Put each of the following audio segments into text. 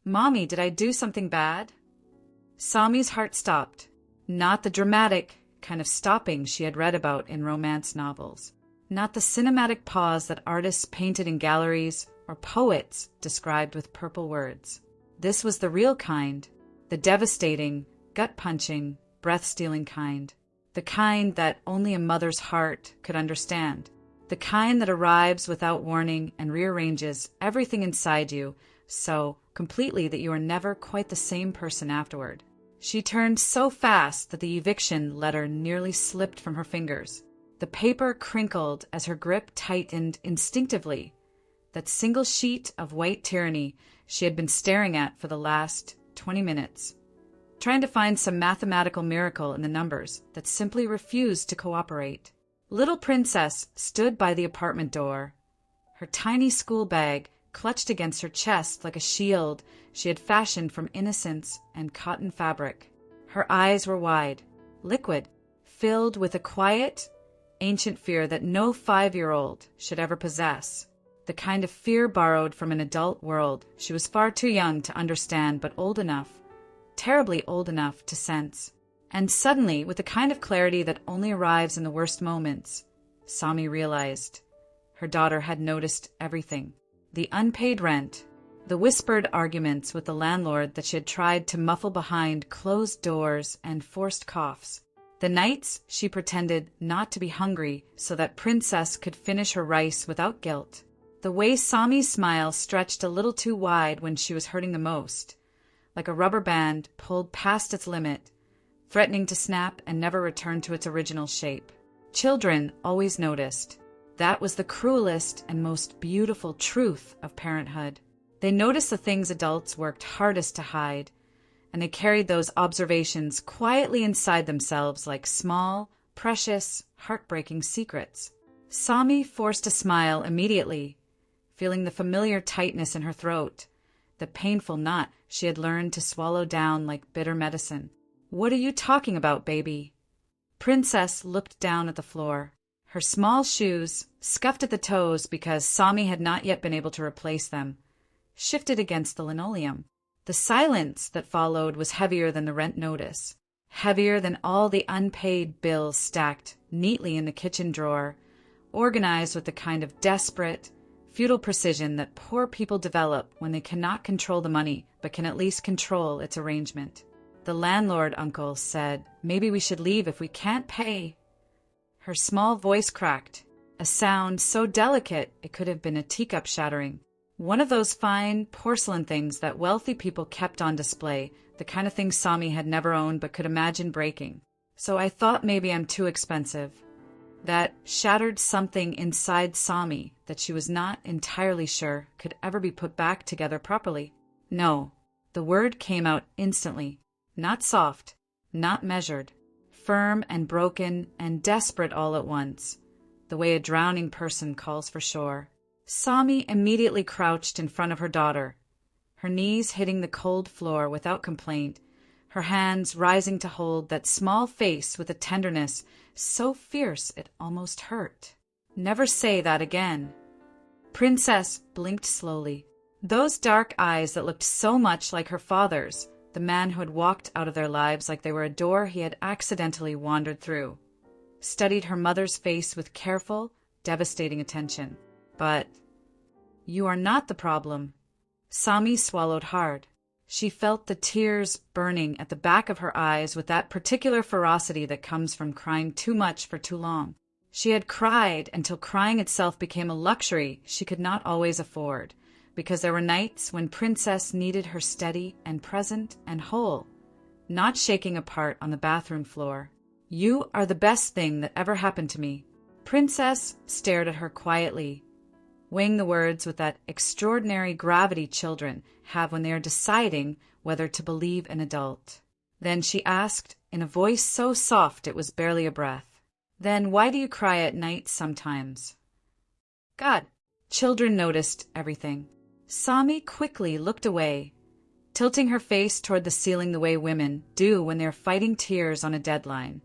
Mommy, did I do something bad? Sami's heart stopped. Not the dramatic kind of stopping she had read about in romance novels. Not the cinematic pause that artists painted in galleries or poets described with purple words. This was the real kind, the devastating, gut-punching, breath-stealing kind. The kind that only a mother's heart could understand. The kind that arrives without warning and rearranges everything inside you so completely that you are never quite the same person afterward. She turned so fast that the eviction letter nearly slipped from her fingers. The paper crinkled as her grip tightened instinctively. That single sheet of white tyranny she had been staring at for the last 20 minutes, trying to find some mathematical miracle in the numbers that simply refused to cooperate. Little Princess stood by the apartment door, her tiny school bag clutched against her chest like a shield she had fashioned from innocence and cotton fabric. Her eyes were wide, liquid, filled with a quiet, ancient fear that no 5-year-old should ever possess. The kind of fear borrowed from an adult world she was far too young to understand but old enough, terribly old enough to sense. And suddenly, with the kind of clarity that only arrives in the worst moments, Sami realized her daughter had noticed everything. The unpaid rent, the whispered arguments with the landlord that she had tried to muffle behind closed doors and forced coughs. The nights she pretended not to be hungry so that Princess could finish her rice without guilt. The way Sami's smile stretched a little too wide when she was hurting the most, like a rubber band pulled past its limit, threatening to snap and never return to its original shape. Children always noticed. That was the cruelest and most beautiful truth of parenthood. They noticed the things adults worked hardest to hide, and they carried those observations quietly inside themselves like small, precious, heartbreaking secrets. Sami forced a smile immediately, feeling the familiar tightness in her throat, the painful knot she had learned to swallow down like bitter medicine. "What are you talking about, baby?" Princess looked down at the floor. Her small shoes, scuffed at the toes because Sami had not yet been able to replace them, shifted against the linoleum. The silence that followed was heavier than the rent notice, heavier than all the unpaid bills stacked neatly in the kitchen drawer, organized with the kind of desperate, futile precision that poor people develop when they cannot control the money but can at least control its arrangement. The landlord uncle said, "Maybe we should leave if we can't pay." Her small voice cracked, a sound so delicate it could have been a teacup shattering. One of those fine porcelain things that wealthy people kept on display, the kind of thing Sami had never owned but could imagine breaking. "So I thought maybe I'm too expensive." That shattered something inside Sami that she was not entirely sure could ever be put back together properly. No, the word came out instantly, not soft, not measured, firm and broken and desperate all at once, the way a drowning person calls for shore. Sami immediately crouched in front of her daughter, her knees hitting the cold floor without complaint, her hands rising to hold that small face with a tenderness so fierce it almost hurt. "Never say that again." Princess blinked slowly. Those dark eyes that looked so much like her father's, the man who had walked out of their lives like they were a door he had accidentally wandered through, studied her mother's face with careful, devastating attention. "But you are not the problem." Sami swallowed hard. She felt the tears burning at the back of her eyes with that particular ferocity that comes from crying too much for too long. She had cried until crying itself became a luxury she could not always afford, because there were nights when Princess needed her steady and present and whole, not shaking apart on the bathroom floor. "You are the best thing that ever happened to me." Princess stared at her quietly, weighing the words with that extraordinary gravity children have when they are deciding whether to believe an adult. Then she asked, in a voice so soft it was barely a breath, "Then why do you cry at night sometimes?" God, children noticed everything. Sami quickly looked away, tilting her face toward the ceiling the way women do when they are fighting tears on a deadline,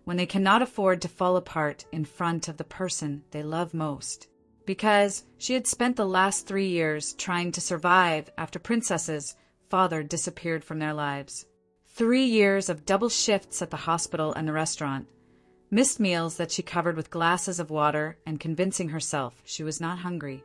when they cannot afford to fall apart in front of the person they love most. Because she had spent the last 3 years trying to survive after Princess's father disappeared from their lives. 3 years of double shifts at the hospital and the restaurant. Missed meals that she covered with glasses of water and convincing herself she was not hungry.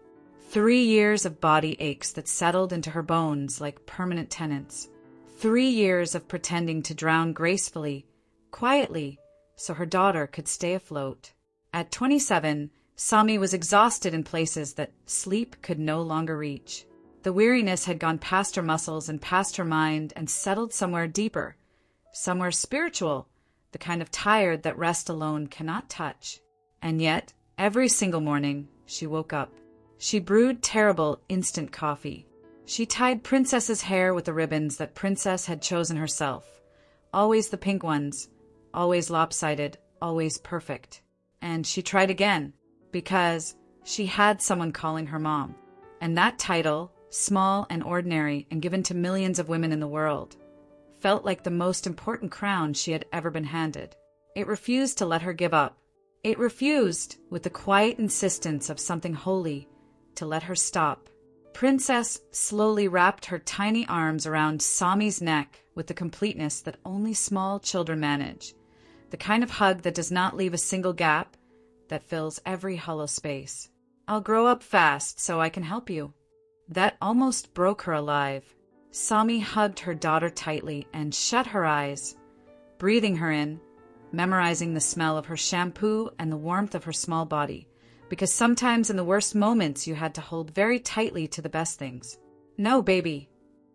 3 years of body aches that settled into her bones like permanent tenants. 3 years of pretending to drown gracefully, quietly, so her daughter could stay afloat. At 27, Sami was exhausted in places that sleep could no longer reach. The weariness had gone past her muscles and past her mind and settled somewhere deeper, somewhere spiritual, the kind of tired that rest alone cannot touch. And yet, every single morning, she woke up. She brewed terrible instant coffee. She tied Princess's hair with the ribbons that Princess had chosen herself. Always the pink ones, always lopsided, always perfect. And she tried again, because she had someone calling her mom. And that title, small and ordinary and given to millions of women in the world, felt like the most important crown she had ever been handed. It refused to let her give up. It refused, with the quiet insistence of something holy, to let her stop. Princess slowly wrapped her tiny arms around Sami's neck with the completeness that only small children manage, the kind of hug that does not leave a single gap, that fills every hollow space. "I'll grow up fast so I can help you." That almost broke her alive. Sami hugged her daughter tightly and shut her eyes, breathing her in, memorizing the smell of her shampoo and the warmth of her small body, because sometimes in the worst moments you had to hold very tightly to the best things. "No, baby."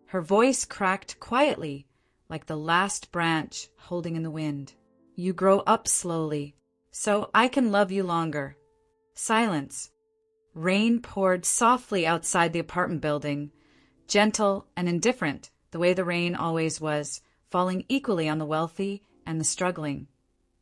Her voice cracked quietly, like the last branch holding in the wind. "You grow up slowly, so I can love you longer." Silence. Rain poured softly outside the apartment building, gentle and indifferent, the way the rain always was, falling equally on the wealthy and the struggling,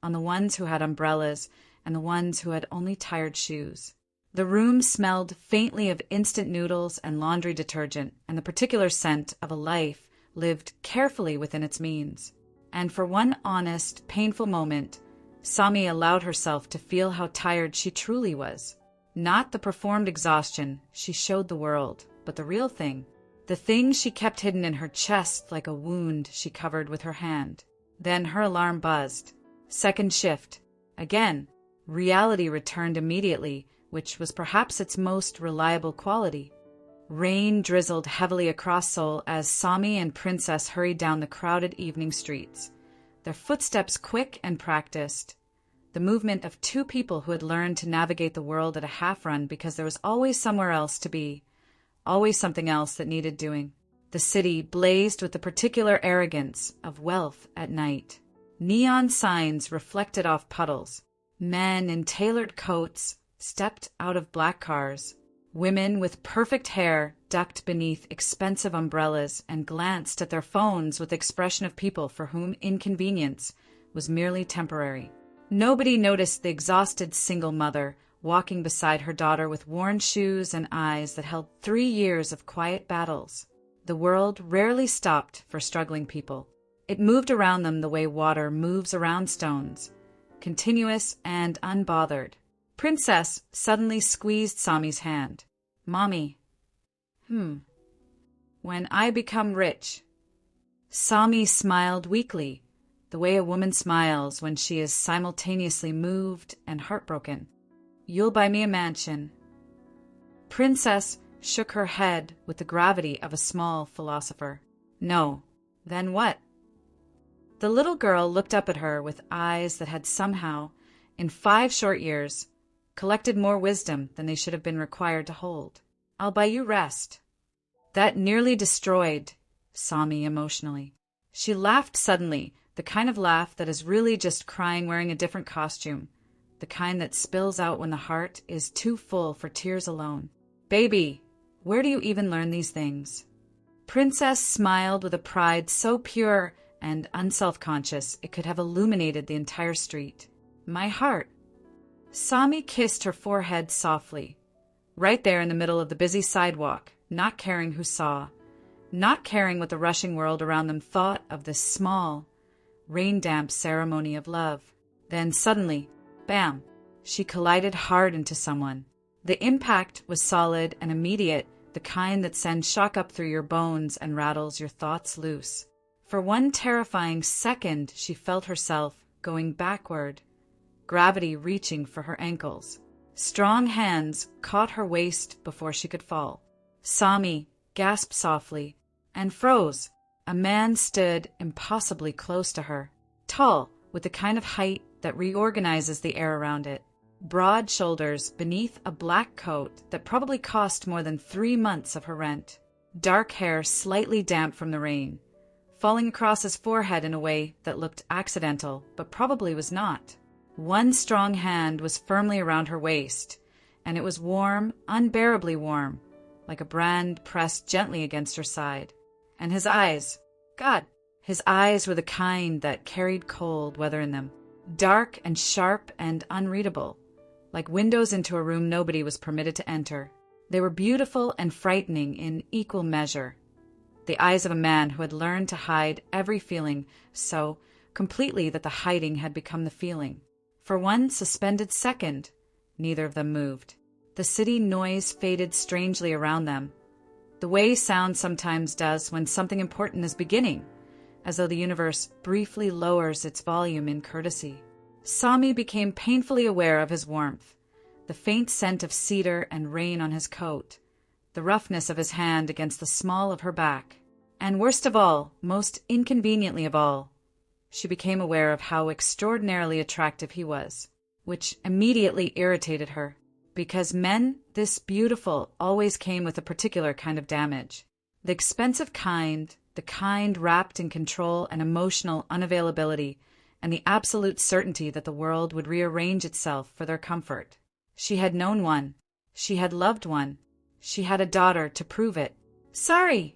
on the ones who had umbrellas and the ones who had only tired shoes. The room smelled faintly of instant noodles and laundry detergent and the particular scent of a life lived carefully within its means. And for one honest, painful moment, Sami allowed herself to feel how tired she truly was. Not the performed exhaustion she showed the world, but the real thing. The thing she kept hidden in her chest like a wound she covered with her hand. Then her alarm buzzed. Second shift. Again. Reality returned immediately, which was perhaps its most reliable quality. Rain drizzled heavily across Seoul as Sami and Princess hurried down the crowded evening streets, their footsteps quick and practiced, the movement of two people who had learned to navigate the world at a half-run because there was always somewhere else to be, always something else that needed doing. The city blazed with the particular arrogance of wealth at night. Neon signs reflected off puddles. Men in tailored coats stepped out of black cars. Women with perfect hair ducked beneath expensive umbrellas and glanced at their phones with the expression of people for whom inconvenience was merely temporary. Nobody noticed the exhausted single mother walking beside her daughter with worn shoes and eyes that held 3 years of quiet battles. The world rarely stopped for struggling people. It moved around them the way water moves around stones, continuous and unbothered. Princess suddenly squeezed Sami's hand. "Mommy." "When I become rich." Sami smiled weakly, the way a woman smiles when she is simultaneously moved and heartbroken. "You'll buy me a mansion." Princess shook her head with the gravity of a small philosopher. "No." "Then what?" The little girl looked up at her with eyes that had somehow, in 5 short years, collected more wisdom than they should have been required to hold. "I'll buy you rest." That nearly destroyed Sami emotionally. She laughed suddenly, the kind of laugh that is really just crying wearing a different costume, the kind that spills out when the heart is too full for tears alone. "Baby, where do you even learn these things?" Princess smiled with a pride so pure and unself-conscious it could have illuminated the entire street. "My heart." Sami kissed her forehead softly, right there in the middle of the busy sidewalk, not caring who saw, not caring what the rushing world around them thought of this small, rain-damp ceremony of love. Then suddenly, bam, she collided hard into someone. The impact was solid and immediate, the kind that sends shock up through your bones and rattles your thoughts loose. For one terrifying second, she felt herself going backward, gravity reaching for her ankles. Strong hands caught her waist before she could fall. Sami gasped softly and froze. A man stood impossibly close to her, tall, with the kind of height that reorganizes the air around it. Broad shoulders beneath a black coat that probably cost more than 3 months of her rent. Dark hair slightly damp from the rain, falling across his forehead in a way that looked accidental, but probably was not. One strong hand was firmly around her waist, and it was warm, unbearably warm, like a brand pressed gently against her side. And his eyes, God, his eyes were the kind that carried cold weather in them, dark and sharp and unreadable, like windows into a room nobody was permitted to enter. They were beautiful and frightening in equal measure. The eyes of a man who had learned to hide every feeling so completely that the hiding had become the feeling. For one suspended second, neither of them moved. The city noise faded strangely around them, the way sound sometimes does when something important is beginning, as though the universe briefly lowers its volume in courtesy. Sami became painfully aware of his warmth, the faint scent of cedar and rain on his coat, the roughness of his hand against the small of her back, and worst of all, most inconveniently of all, she became aware of how extraordinarily attractive he was, which immediately irritated her, because men this beautiful always came with a particular kind of damage. The expensive kind, the kind wrapped in control and emotional unavailability, and the absolute certainty that the world would rearrange itself for their comfort. She had known one. She had loved one. She had a daughter to prove it. "Sorry,"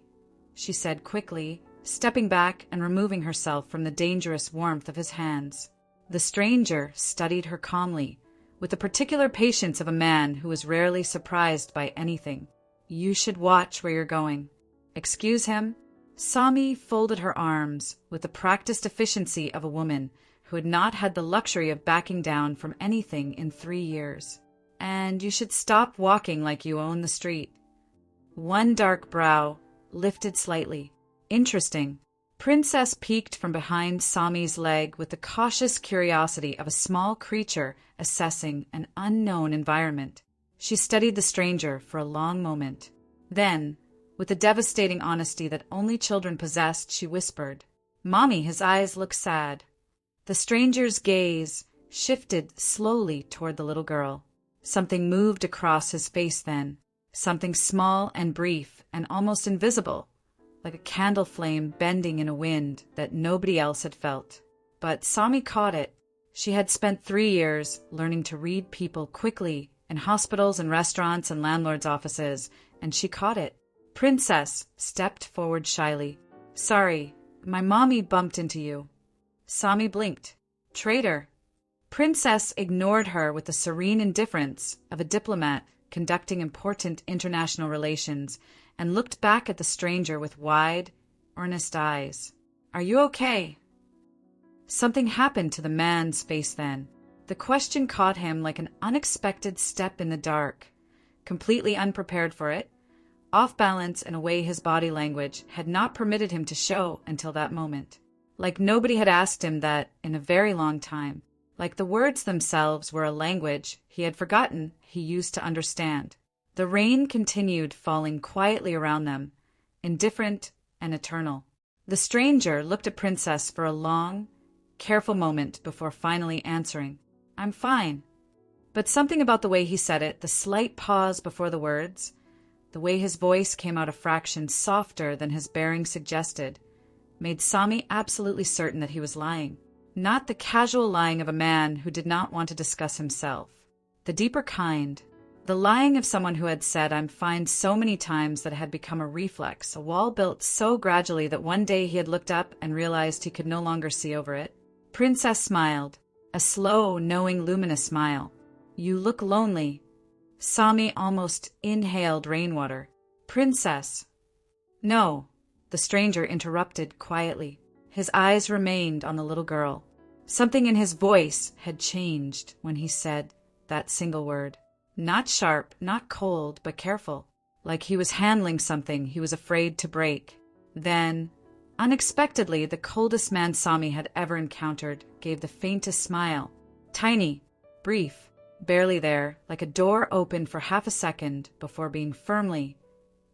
she said quickly, stepping back and removing herself from the dangerous warmth of his hands. The stranger studied her calmly, with the particular patience of a man who is rarely surprised by anything. "You should watch where you're going." "Excuse him?" Sami folded her arms with the practiced efficiency of a woman who had not had the luxury of backing down from anything in 3 years. "And you should stop walking like you own the street." One dark brow lifted slightly. "Interesting." Princess peeked from behind Sami's leg with the cautious curiosity of a small creature assessing an unknown environment. She studied the stranger for a long moment. Then, with the devastating honesty that only children possessed, she whispered, "Mommy." His eyes looked sad. The stranger's gaze shifted slowly toward the little girl. Something moved across his face then, something small and brief and almost invisible, like a candle flame bending in a wind that nobody else had felt. But Sami caught it. She had spent 3 years learning to read people quickly in hospitals and restaurants and landlords' offices, and she caught it. Princess stepped forward shyly. "Sorry, my mommy bumped into you." Sami blinked. "Traitor." Princess ignored her with the serene indifference of a diplomat conducting important international relations, and looked back at the stranger with wide, earnest eyes. "Are you okay?" Something happened to the man's face then. The question caught him like an unexpected step in the dark. Completely unprepared for it, off balance in a way his body language had not permitted him to show until that moment. Like nobody had asked him that in a very long time. Like the words themselves were a language he had forgotten he used to understand. The rain continued falling quietly around them, indifferent and eternal. The stranger looked at Princess for a long, careful moment before finally answering, "I'm fine." But something about the way he said it, the slight pause before the words, the way his voice came out a fraction softer than his bearing suggested, made Sami absolutely certain that he was lying. Not the casual lying of a man who did not want to discuss himself. The deeper kind. The lying of someone who had said, "I'm fine," so many times that it had become a reflex, a wall built so gradually that one day he had looked up and realized he could no longer see over it. Princess smiled, a slow, knowing, luminous smile. "You look lonely." Sami almost inhaled rainwater. "Princess." "No," the stranger interrupted quietly. His eyes remained on the little girl. Something in his voice had changed when he said that single word. Not sharp, not cold, but careful. like he was handling something he was afraid to break. Then, unexpectedly, the coldest man Sami had ever encountered gave the faintest smile. Tiny, brief, barely there, like a door opened for half a second before being firmly,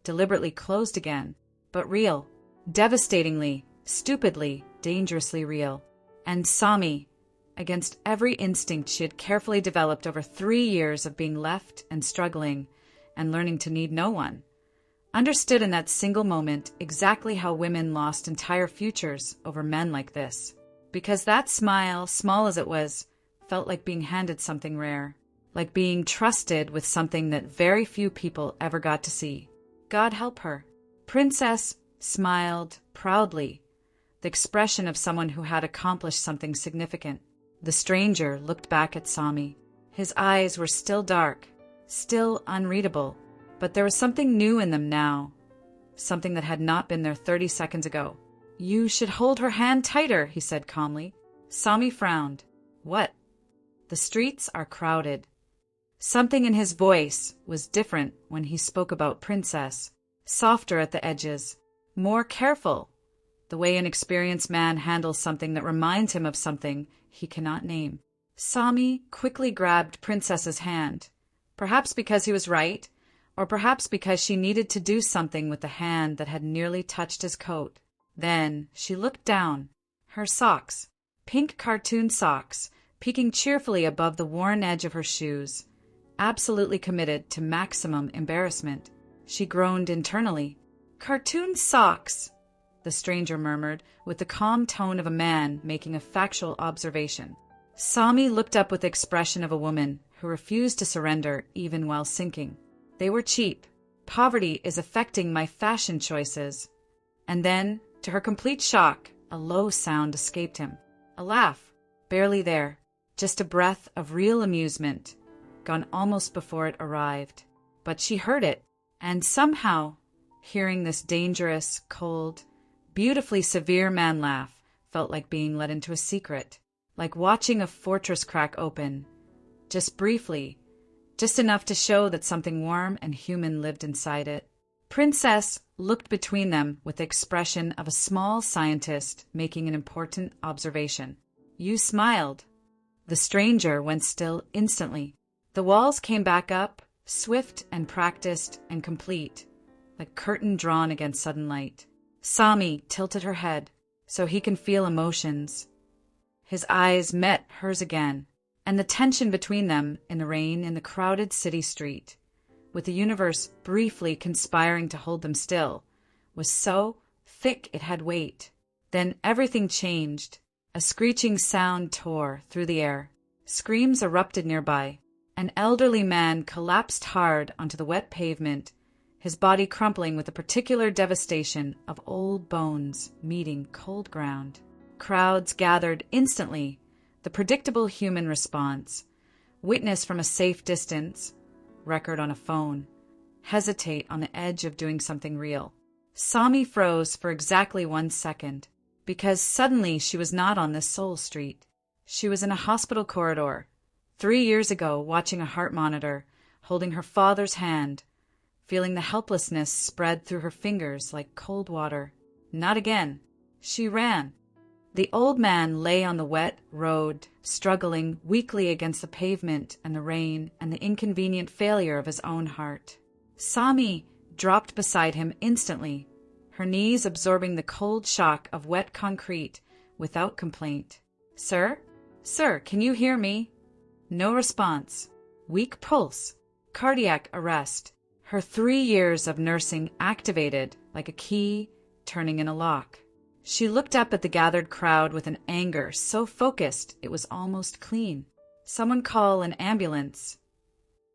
deliberately closed again, but real, devastatingly, stupidly, dangerously real. And Sami, against every instinct she had carefully developed over 3 years of being left and struggling and learning to need no one, understood in that single moment exactly how women lost entire futures over men like this. Because that smile, small as it was, felt like being handed something rare, like being trusted with something that very few people ever got to see. God help her. Princess smiled proudly, the expression of someone who had accomplished something significant. The stranger looked back at Sami. His eyes were still dark, still unreadable, but there was something new in them now, something that had not been there 30 seconds ago. "You should hold her hand tighter," he said calmly. Sami frowned. "What?" "The streets are crowded." Something in his voice was different when he spoke about Princess, softer at the edges, more careful, the way an experienced man handles something that reminds him of something he cannot name. Sami quickly grabbed Princess's hand, perhaps because he was right, or perhaps because she needed to do something with the hand that had nearly touched his coat. Then she looked down. Her socks, pink cartoon socks, peeking cheerfully above the worn edge of her shoes, absolutely committed to maximum embarrassment. She groaned internally. "Cartoon socks," the stranger murmured, with the calm tone of a man making a factual observation. Sami looked up with the expression of a woman who refused to surrender even while sinking. "They were cheap. Poverty is affecting my fashion choices." And then, to her complete shock, a low sound escaped him. A laugh, barely there, just a breath of real amusement, gone almost before it arrived. But she heard it, and somehow, hearing this dangerous, cold, beautifully severe man laugh felt like being let into a secret, like watching a fortress crack open, just briefly, just enough to show that something warm and human lived inside it. Princess looked between them with the expression of a small scientist making an important observation. "You smiled." The stranger went still instantly. The walls came back up, swift and practiced and complete, like curtain drawn against sudden light. Sami tilted her head so he can feel emotions. His eyes met hers again, and the tension between them in the rain in the crowded city street, with the universe briefly conspiring to hold them still, was so thick it had weight. Then everything changed. A screeching sound tore through the air. Screams erupted nearby. An elderly man collapsed hard onto the wet pavement, his body crumpling with the particular devastation of old bones meeting cold ground. Crowds gathered instantly, the predictable human response. Witness from a safe distance, record on a phone, hesitate on the edge of doing something real. Sami froze for exactly 1 second, because suddenly she was not on this Seoul street. She was in a hospital corridor, 3 years ago, watching a heart monitor, holding her father's hand, feeling the helplessness spread through her fingers like cold water. Not again. She ran. The old man lay on the wet road, struggling weakly against the pavement and the rain and the inconvenient failure of his own heart. Sami dropped beside him instantly, her knees absorbing the cold shock of wet concrete without complaint. "Sir? Sir, can you hear me?" No response. Weak pulse. Cardiac arrest. Her 3 years of nursing activated like a key turning in a lock. She looked up at the gathered crowd with an anger so focused it was almost clean. Someone call an ambulance.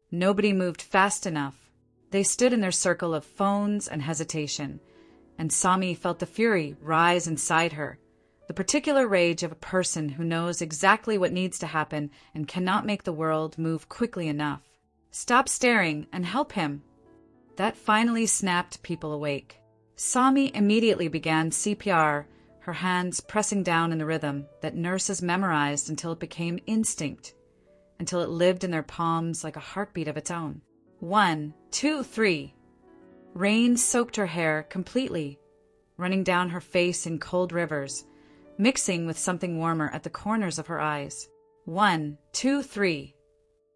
Nobody moved fast enough. They stood in their circle of phones and hesitation, and Sami felt the fury rise inside her, the particular rage of a person who knows exactly what needs to happen and cannot make the world move quickly enough. "Stop staring and help him." That finally snapped people awake. Sami immediately began CPR, her hands pressing down in the rhythm that nurses memorized until it became instinct, until it lived in their palms like a heartbeat of its own. 1, 2, 3. Rain soaked her hair completely, running down her face in cold rivers, mixing with something warmer at the corners of her eyes. 1, 2, 3.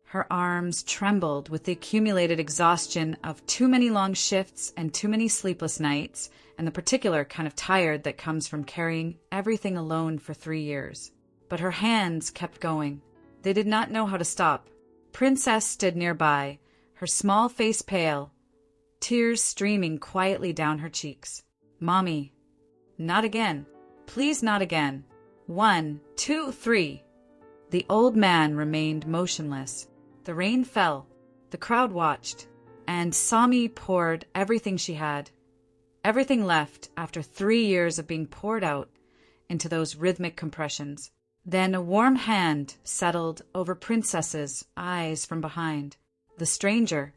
Her arms trembled with the accumulated exhaustion of too many long shifts and too many sleepless nights, and the particular kind of tired that comes from carrying everything alone for 3 years. But her hands kept going. They did not know how to stop. Princess stood nearby, her small face pale, tears streaming quietly down her cheeks. Mommy. Not again. Please, not again. 1, 2, 3. The old man remained motionless. The rain fell. The crowd watched. And Sami poured everything she had, everything left after 3 years of being poured out, into those rhythmic compressions. Then a warm hand settled over Princess's eyes from behind. The stranger.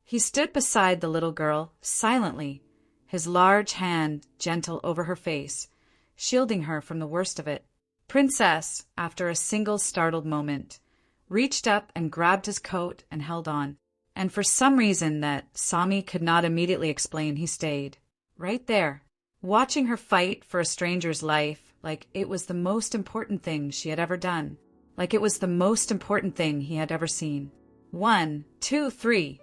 He stood beside the little girl, silently, his large hand gentle over her face, shielding her from the worst of it. Princess, after a single startled moment, reached up and grabbed his coat and held on. And for some reason that Sami could not immediately explain, he stayed. Right there, watching her fight for a stranger's life like it was the most important thing she had ever done, like it was the most important thing he had ever seen. 1, 2, 3.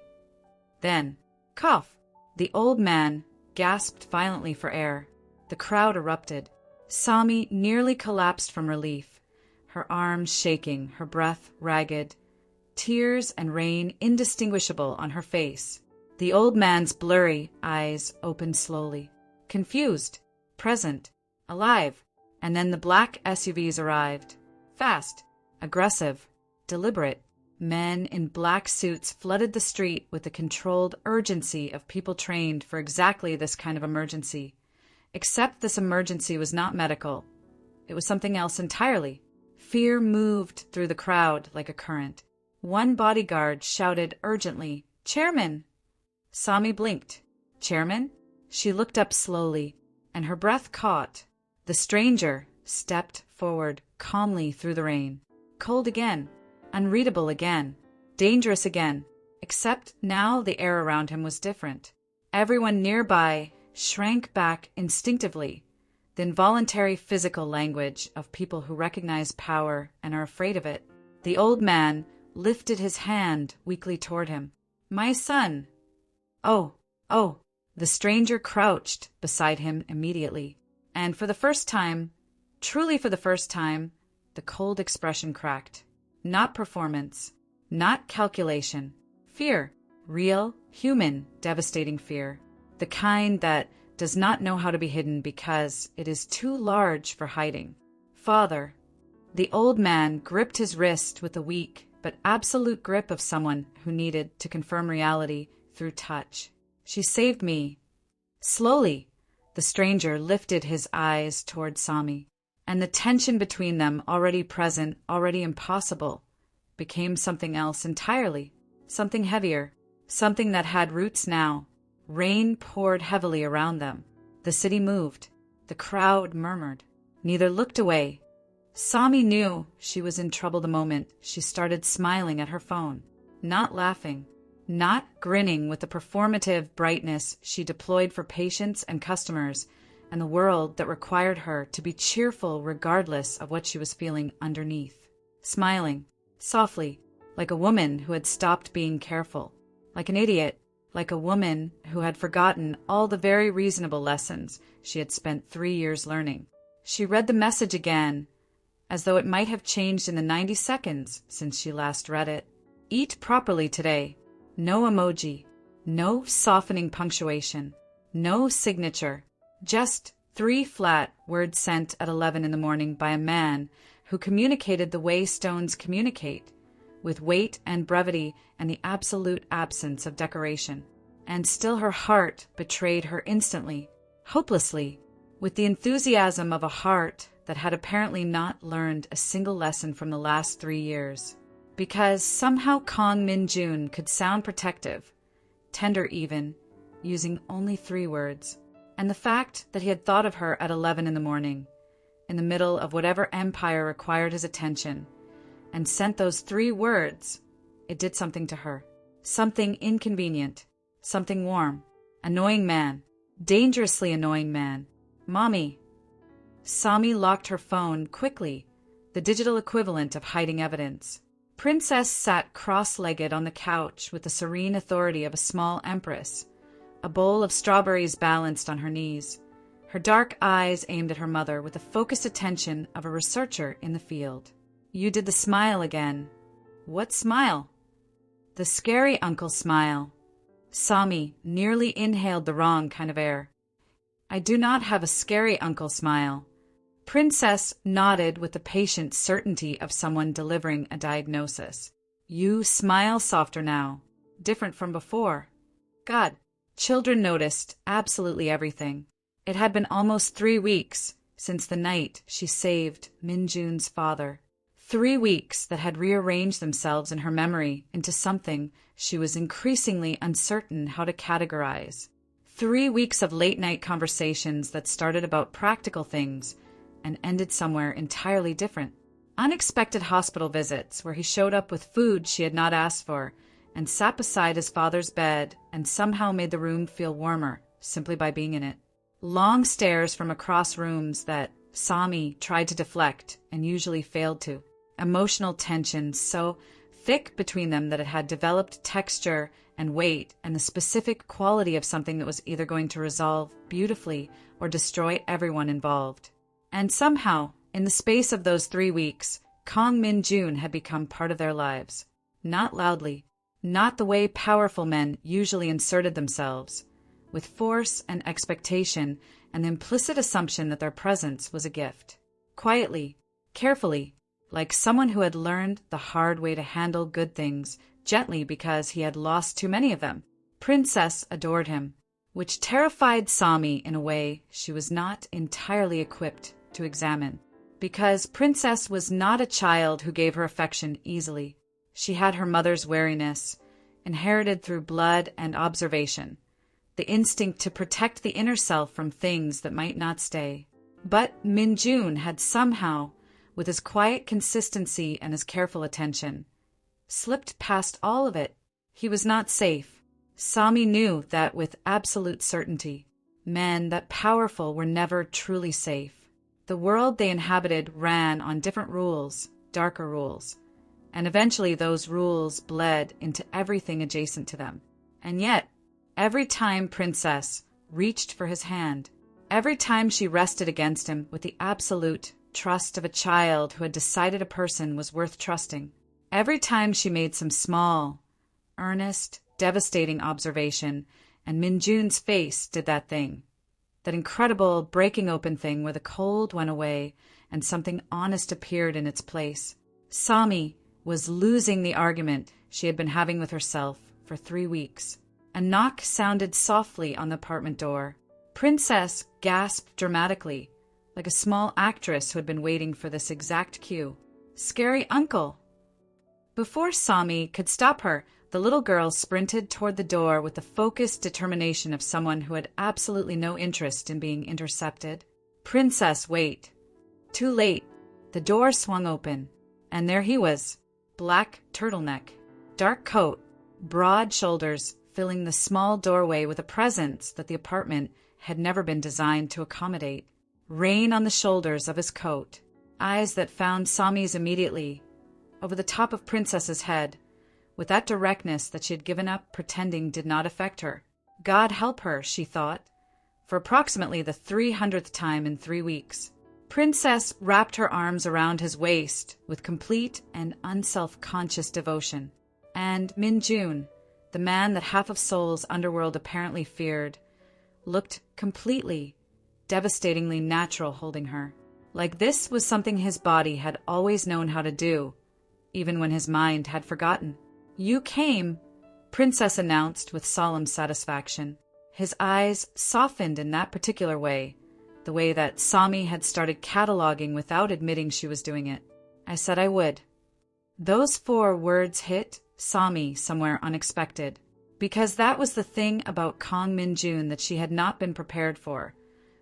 Then, cough. The old man gasped violently for air. The crowd erupted. Sami nearly collapsed from relief, her arms shaking, her breath ragged, tears and rain indistinguishable on her face. The old man's blurry eyes opened slowly, confused, present, alive, and then the black SUVs arrived. Fast, aggressive, deliberate. Men in black suits flooded the street with the controlled urgency of people trained for exactly this kind of emergency. Except this emergency was not medical. It was something else entirely. Fear moved through the crowd like a current. One bodyguard shouted urgently, "Chairman!" Sami blinked. "Chairman?" She looked up slowly, and her breath caught. The stranger stepped forward calmly through the rain. Cold again, unreadable again, dangerous again, except now the air around him was different. Everyone nearby shrank back instinctively, the involuntary physical language of people who recognize power and are afraid of it. The old man lifted his hand weakly toward him. "My son." Oh. The stranger crouched beside him immediately, and for the first time, truly for the first time, the cold expression cracked. Not performance, not calculation. Fear. Real, human, devastating fear. The kind that does not know how to be hidden because it is too large for hiding. "Father." The old man gripped his wrist with the weak but absolute grip of someone who needed to confirm reality through touch. "She saved me." Slowly, the stranger lifted his eyes toward Sami, and the tension between them, already present, already impossible, became something else entirely, something heavier, something that had roots now. Rain poured heavily around them. The city moved. The crowd murmured. Neither looked away. Sami knew she was in trouble the moment she started smiling at her phone, not laughing, not grinning with the performative brightness she deployed for patients and customers and the world that required her to be cheerful regardless of what she was feeling underneath. Smiling, softly, like a woman who had stopped being careful, like an idiot, like a woman who had forgotten all the very reasonable lessons she had spent 3 years learning. She read the message again, as though it might have changed in the 90 seconds since she last read it. Eat properly today. No emoji. No softening punctuation. No signature. Just 3 flat words sent at 11 in the morning by a man who communicated the way stones communicate, with weight and brevity and the absolute absence of decoration. And still her heart betrayed her instantly, hopelessly, with the enthusiasm of a heart that had apparently not learned a single lesson from the last 3 years. Because somehow Kong Min-jun could sound protective, tender even, using only 3 words. And the fact that he had thought of her at 11 in the morning, in the middle of whatever empire required his attention, and sent those 3 words, it did something to her. Something inconvenient, something warm. Annoying man. Dangerously annoying man. Mommy. Sami locked her phone quickly, the digital equivalent of hiding evidence. Princess sat cross-legged on the couch with the serene authority of a small empress, a bowl of strawberries balanced on her knees, her dark eyes aimed at her mother with the focused attention of a researcher in the field. You did the smile again. What smile? The scary uncle smile. Sami nearly inhaled the wrong kind of air. I do not have a scary uncle smile. Princess nodded with the patient certainty of someone delivering a diagnosis. You smile softer now, different from before. God, children noticed absolutely everything. It had been almost 3 weeks since the night she saved Minjun's father. 3 weeks that had rearranged themselves in her memory into something she was increasingly uncertain how to categorize. 3 weeks of late-night conversations that started about practical things and ended somewhere entirely different. Unexpected hospital visits where he showed up with food she had not asked for and sat beside his father's bed and somehow made the room feel warmer simply by being in it. Long stares from across rooms that Sami tried to deflect and usually failed to. Emotional tension so thick between them that it had developed texture and weight and the specific quality of something that was either going to resolve beautifully or destroy everyone involved. And somehow, in the space of those 3 weeks, Kang Min-jun had become part of their lives. Not loudly, not the way powerful men usually inserted themselves, with force and expectation and the implicit assumption that their presence was a gift. Quietly, carefully, like someone who had learned the hard way to handle good things gently because he had lost too many of them. Princess adored him, which terrified Sami in a way she was not entirely equipped to examine. Because Princess was not a child who gave her affection easily. She had her mother's wariness, inherited through blood and observation, the instinct to protect the inner self from things that might not stay. But Min-jun had somehow, with his quiet consistency and his careful attention, slipped past all of it. He was not safe. Sami knew that with absolute certainty. Men that powerful were never truly safe. The world they inhabited ran on different rules, darker rules, and eventually those rules bled into everything adjacent to them. And yet, every time Princess reached for his hand, every time she rested against him with the absolute trust of a child who had decided a person was worth trusting, every time she made some small, earnest, devastating observation, and Min-jun's face did that thing. That incredible breaking open thing where the cold went away and something honest appeared in its place. Sami was losing the argument she had been having with herself for 3 weeks. A knock sounded softly on the apartment door. Princess gasped dramatically, like a small actress who had been waiting for this exact cue. Scary uncle! Before Sami could stop her, the little girl sprinted toward the door with the focused determination of someone who had absolutely no interest in being intercepted. Princess, wait. Too late. The door swung open, and there he was. Black turtleneck, dark coat, broad shoulders, filling the small doorway with a presence that the apartment had never been designed to accommodate. Rain on the shoulders of his coat, eyes that found Sami's immediately, over the top of Princess's head, with that directness that she had given up pretending did not affect her. God help her, she thought, for approximately the 300th time in 3 weeks. Princess wrapped her arms around his waist with complete and unself-conscious devotion. And Min-jun, the man that half of Seoul's underworld apparently feared, looked completely, devastatingly natural holding her. Like this was something his body had always known how to do, even when his mind had forgotten. You came, Princess announced with solemn satisfaction. His eyes softened in that particular way, the way that Sami had started cataloging without admitting she was doing it. I said I would. Those 4 words hit Sami somewhere unexpected, because that was the thing about Kang Min-jun that she had not been prepared for,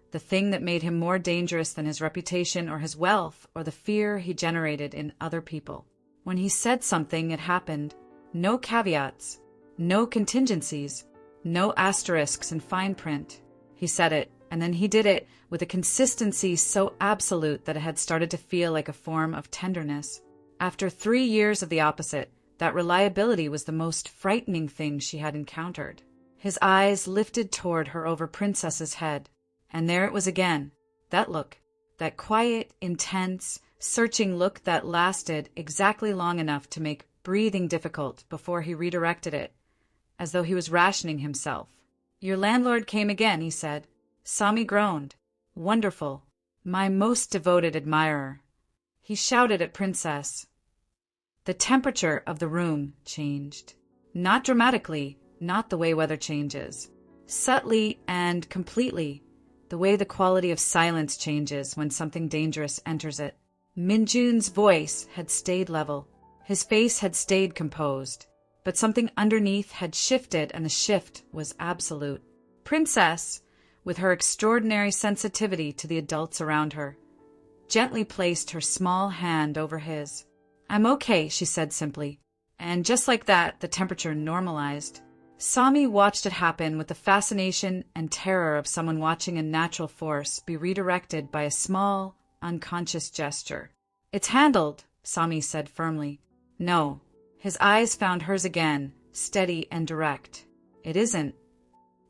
the thing that made him more dangerous than his reputation or his wealth or the fear he generated in other people. When he said something, it happened. No caveats, no contingencies, No asterisks in fine print. He said it, and then he did it with a consistency so absolute that it had started to feel like a form of tenderness. After 3 years of the opposite, that reliability was the most frightening thing she had encountered. His eyes lifted toward her over Princess's head, and there it was again, that look, that quiet, intense, searching look that lasted exactly long enough to make breathing difficult before he redirected it, as though he was rationing himself. "Your landlord came again," he said. Sami groaned. "Wonderful. My most devoted admirer." He shouted at Princess. The temperature of the room changed. Not dramatically, not the way weather changes. Subtly and completely, the way the quality of silence changes when something dangerous enters it. Minjun's voice had stayed level. His face had stayed composed. But something underneath had shifted, and the shift was absolute. Princess, with her extraordinary sensitivity to the adults around her, gently placed her small hand over his. "I'm okay," she said simply. And just like that, the temperature normalized. Sami watched it happen with the fascination and terror of someone watching a natural force be redirected by a small, unconscious gesture. "It's handled," Sami said firmly. "No." His eyes found hers again, steady and direct. "It isn't."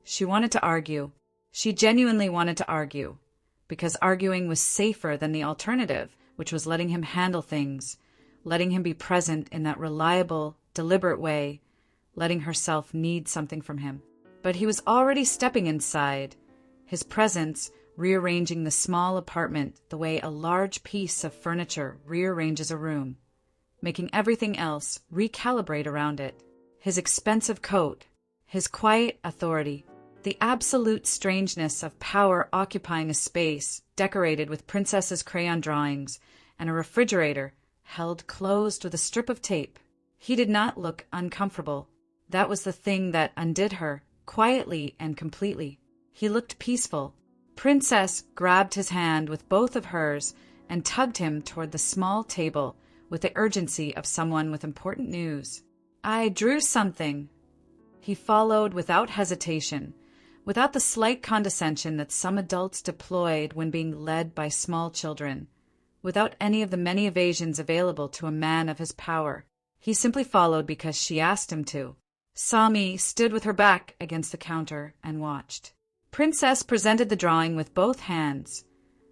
She wanted to argue. She genuinely wanted to argue, because arguing was safer than the alternative, which was letting him handle things, letting him be present in that reliable, deliberate way, letting herself need something from him. But he was already stepping inside, his presence rearranging the small apartment the way a large piece of furniture rearranges a room, making everything else recalibrate around it. His expensive coat, his quiet authority, the absolute strangeness of power occupying a space decorated with Princess's crayon drawings and a refrigerator held closed with a strip of tape. He did not look uncomfortable. That was the thing that undid her, quietly and completely. He looked peaceful. Princess grabbed his hand with both of hers and tugged him toward the small table with the urgency of someone with important news. "I drew something." He followed without hesitation, without the slight condescension that some adults deployed when being led by small children, without any of the many evasions available to a man of his power. He simply followed because she asked him to. Sami stood with her back against the counter and watched. Princess presented the drawing with both hands,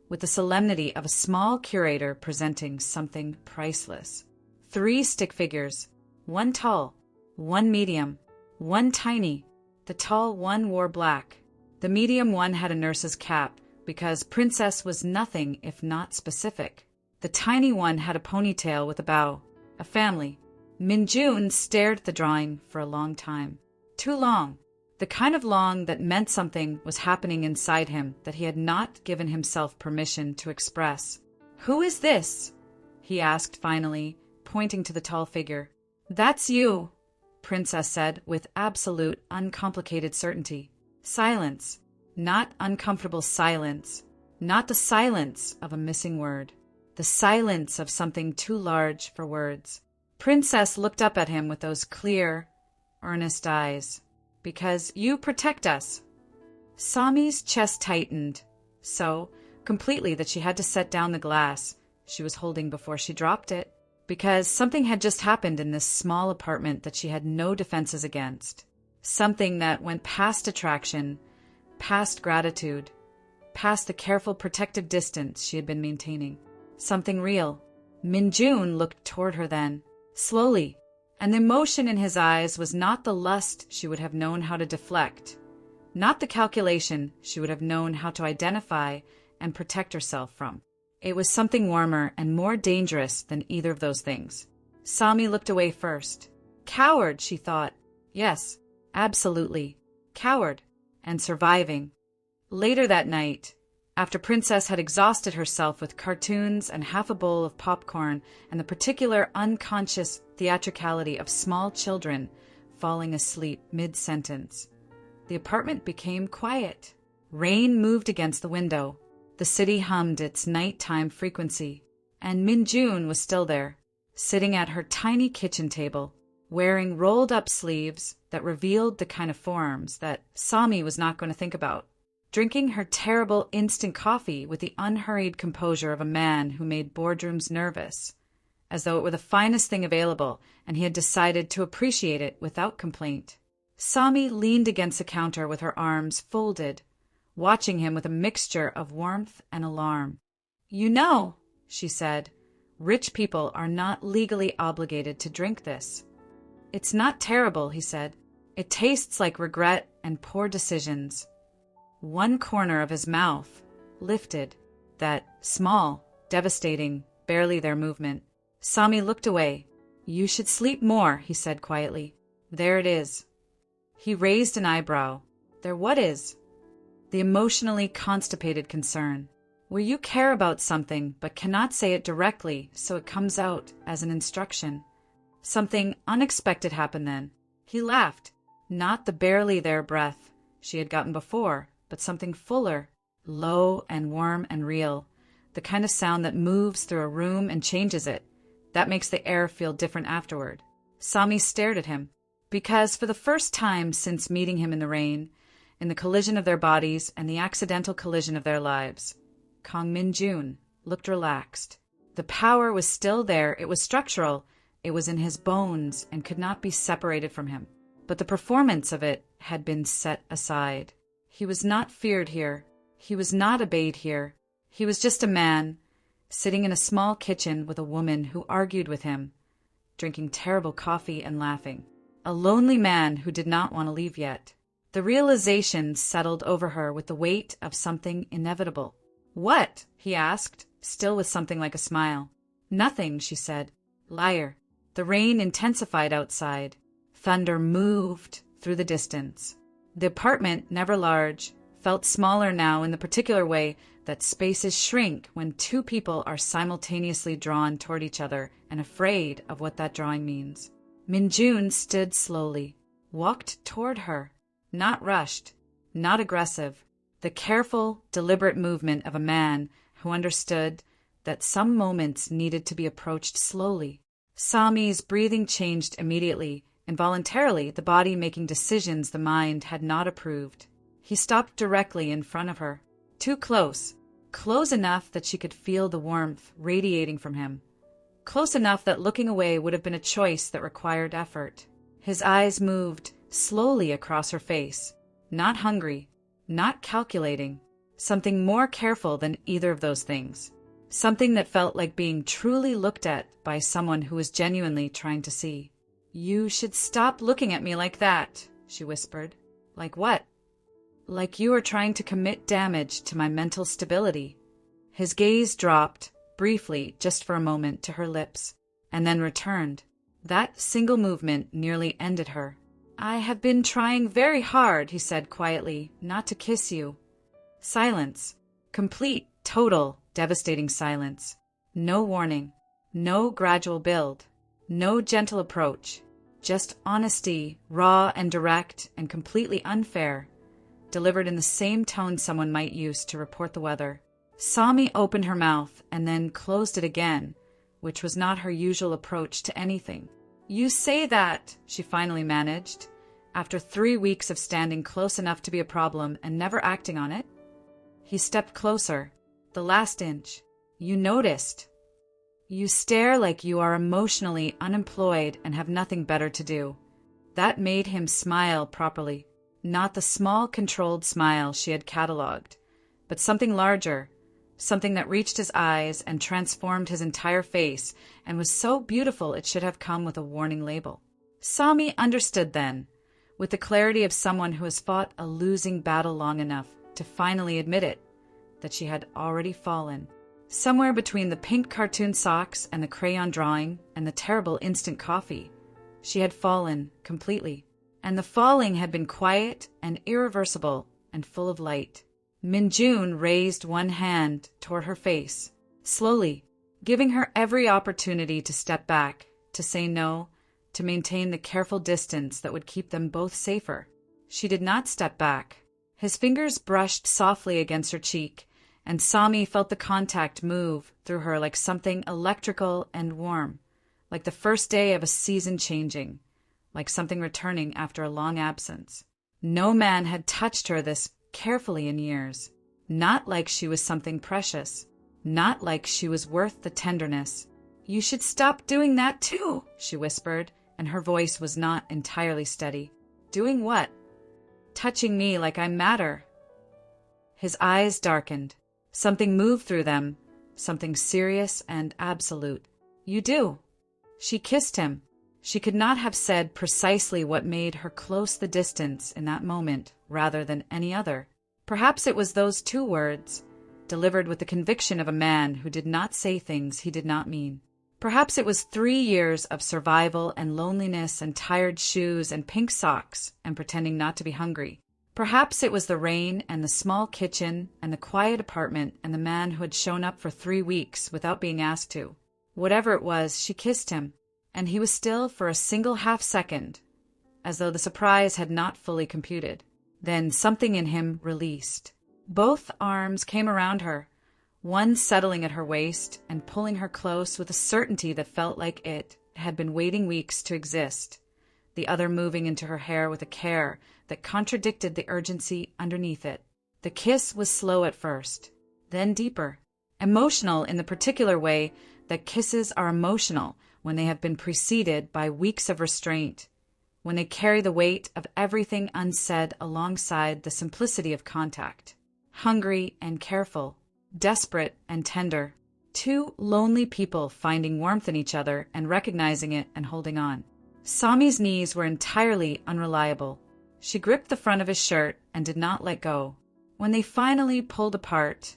with the solemnity of a small curator presenting something priceless. 3 stick figures, 1 tall, 1 medium, 1 tiny. The tall one wore black. The medium one had a nurse's cap, because Princess was nothing if not specific. The tiny one had a ponytail with a bow. A family. Minjun stared at the drawing for a long time. Too long. The kind of long that meant something was happening inside him that he had not given himself permission to express. "Who is this?" he asked finally, pointing to the tall figure. "That's you," Princess said with absolute, uncomplicated certainty. Silence. Not uncomfortable silence. Not the silence of a missing word. The silence of something too large for words. Princess looked up at him with those clear, earnest eyes. "Because you protect us." Sami's chest tightened, so completely that she had to set down the glass she was holding before she dropped it, because something had just happened in this small apartment that she had no defenses against. Something that went past attraction, past gratitude, past the careful protective distance she had been maintaining. Something real. Minjun looked toward her then, slowly, and the emotion in his eyes was not the lust she would have known how to deflect, not the calculation she would have known how to identify and protect herself from. It was something warmer and more dangerous than either of those things. Sami looked away first. Coward, she thought. Yes, absolutely. Coward. And surviving. Later that night, after Princess had exhausted herself with cartoons and half a bowl of popcorn and the particular unconscious theatricality of small children falling asleep mid-sentence, the apartment became quiet. Rain moved against the window. The city hummed its nighttime frequency, and Minjun was still there, sitting at her tiny kitchen table, wearing rolled-up sleeves, that revealed the kind of forms that Sami was not going to think about. Drinking her terrible instant coffee with the unhurried composure of a man who made boardrooms nervous, as though it were the finest thing available and he had decided to appreciate it without complaint. Sami leaned against the counter with her arms folded, watching him with a mixture of warmth and alarm. "You know," she said, "rich people are not legally obligated to drink this." "It's not terrible," he said. "It tastes like regret and poor decisions." One corner of his mouth lifted, that small, devastating, barely there movement. Sami looked away. "You should sleep more," he said quietly. "There it is." He raised an eyebrow. "There what is?" "The emotionally constipated concern. Where you care about something but cannot say it directly, so it comes out as an instruction." Something unexpected happened then. He laughed. Not the barely there breath she had gotten before, but something fuller, low and warm and real. The kind of sound that moves through a room and changes it. That makes the air feel different afterward. Sami stared at him, because for the first time since meeting him in the rain, in the collision of their bodies and the accidental collision of their lives, Kang Min-jun looked relaxed. The power was still there, it was structural, it was in his bones and could not be separated from him. But the performance of it had been set aside. He was not feared here. He was not obeyed here. He was just a man, sitting in a small kitchen with a woman who argued with him, drinking terrible coffee and laughing. A lonely man who did not want to leave yet. The realization settled over her with the weight of something inevitable. "What?" he asked, still with something like a smile. "Nothing," she said. "Liar." The rain intensified outside. Thunder moved through the distance. The apartment, never large, felt smaller now in the particular way that spaces shrink when two people are simultaneously drawn toward each other and afraid of what that drawing means. Min-jun stood slowly, walked toward her, not rushed, not aggressive, the careful, deliberate movement of a man who understood that some moments needed to be approached slowly. Sami's breathing changed immediately, involuntarily, the body making decisions the mind had not approved. He stopped directly in front of her, too close, close enough that she could feel the warmth radiating from him, close enough that looking away would have been a choice that required effort. His eyes moved slowly across her face, not hungry, not calculating, something more careful than either of those things, something that felt like being truly looked at by someone who was genuinely trying to see. "You should stop looking at me like that," she whispered. "Like what?" "Like you are trying to commit damage to my mental stability." His gaze dropped, briefly, just for a moment, to her lips, and then returned. That single movement nearly ended her. "I have been trying very hard," he said quietly, "not to kiss you." Silence. Complete, total, devastating silence. No warning. No gradual build. No gentle approach. Just honesty, raw and direct and completely unfair, delivered in the same tone someone might use to report the weather. Sami opened her mouth and then closed it again, which was not her usual approach to anything. "You say that," she finally managed, after 3 weeks of standing close enough to be a problem and never acting on it. He stepped closer, the last inch. "You noticed. You stare like you are emotionally unemployed and have nothing better to do." That made him smile properly. Not the small, controlled smile she had catalogued, but something larger, something that reached his eyes and transformed his entire face and was so beautiful it should have come with a warning label. Sami understood then, with the clarity of someone who has fought a losing battle long enough to finally admit it, that she had already fallen. Somewhere between the pink cartoon socks and the crayon drawing and the terrible instant coffee, she had fallen completely. And the falling had been quiet and irreversible and full of light. Min-jun raised one hand toward her face, slowly, giving her every opportunity to step back, to say no, to maintain the careful distance that would keep them both safer. She did not step back. His fingers brushed softly against her cheek, and Sami felt the contact move through her like something electrical and warm, like the first day of a season changing, like something returning after a long absence. No man had touched her this carefully in years. Not like she was something precious. Not like she was worth the tenderness. "You should stop doing that too," she whispered, and her voice was not entirely steady. "Doing what?" "Touching me like I matter." His eyes darkened. Something moved through them, something serious and absolute. "You do." She kissed him. She could not have said precisely what made her close the distance in that moment rather than any other. Perhaps it was those two words, delivered with the conviction of a man who did not say things he did not mean. Perhaps it was 3 years of survival and loneliness and tired shoes and pink socks and pretending not to be hungry. Perhaps it was the rain and the small kitchen and the quiet apartment and the man who had shown up for 3 weeks without being asked to. Whatever it was, she kissed him, and he was still for a single half-second, as though the surprise had not fully computed. Then something in him released. Both arms came around her, one settling at her waist and pulling her close with a certainty that felt like it had been waiting weeks to exist, the other moving into her hair with a care that contradicted the urgency underneath it. The kiss was slow at first, then deeper, emotional in the particular way that kisses are emotional when they have been preceded by weeks of restraint, when they carry the weight of everything unsaid alongside the simplicity of contact. Hungry and careful, desperate and tender, two lonely people finding warmth in each other and recognizing it and holding on. Sami's knees were entirely unreliable. She gripped the front of his shirt and did not let go. When they finally pulled apart,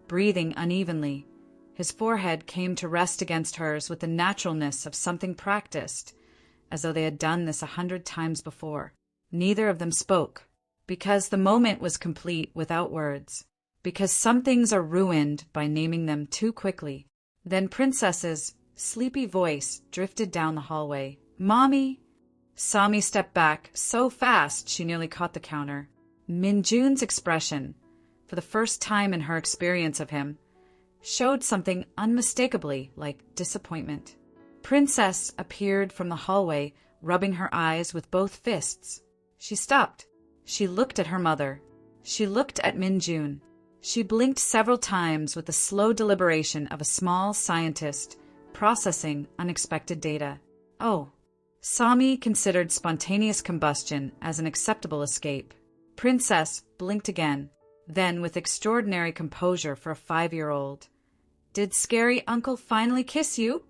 breathing unevenly, his forehead came to rest against hers with the naturalness of something practiced, as though they had done this 100 times before. Neither of them spoke, because the moment was complete without words, because some things are ruined by naming them too quickly. Then Princess's sleepy voice drifted down the hallway. "Mommy!" Sami stepped back so fast she nearly caught the counter. Minjun's expression, for the first time in her experience of him, showed something unmistakably like disappointment. Princess appeared from the hallway, rubbing her eyes with both fists. She stopped. She looked at her mother. She looked at Minjun. She blinked several times with the slow deliberation of a small scientist processing unexpected data. Oh. Sami considered spontaneous combustion as an acceptable escape. Princess blinked again, then with extraordinary composure for a 5-year-old. "Did scary uncle finally kiss you?"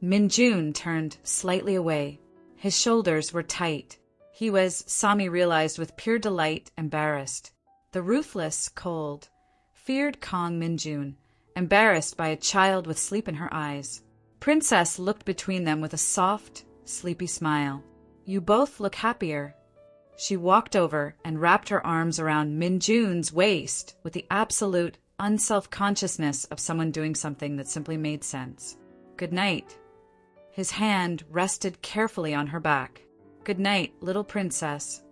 Minjun turned slightly away. His shoulders were tight. He was, Sami realized with pure delight, embarrassed. The ruthless, cold, feared Kong Minjun, embarrassed by a child with sleep in her eyes. Princess looked between them with a soft, sleepy smile. "You both look happier." She walked over and wrapped her arms around Minjun's waist with the absolute unself-consciousness of someone doing something that simply made sense. "Good night." His hand rested carefully on her back. "Good night, little princess."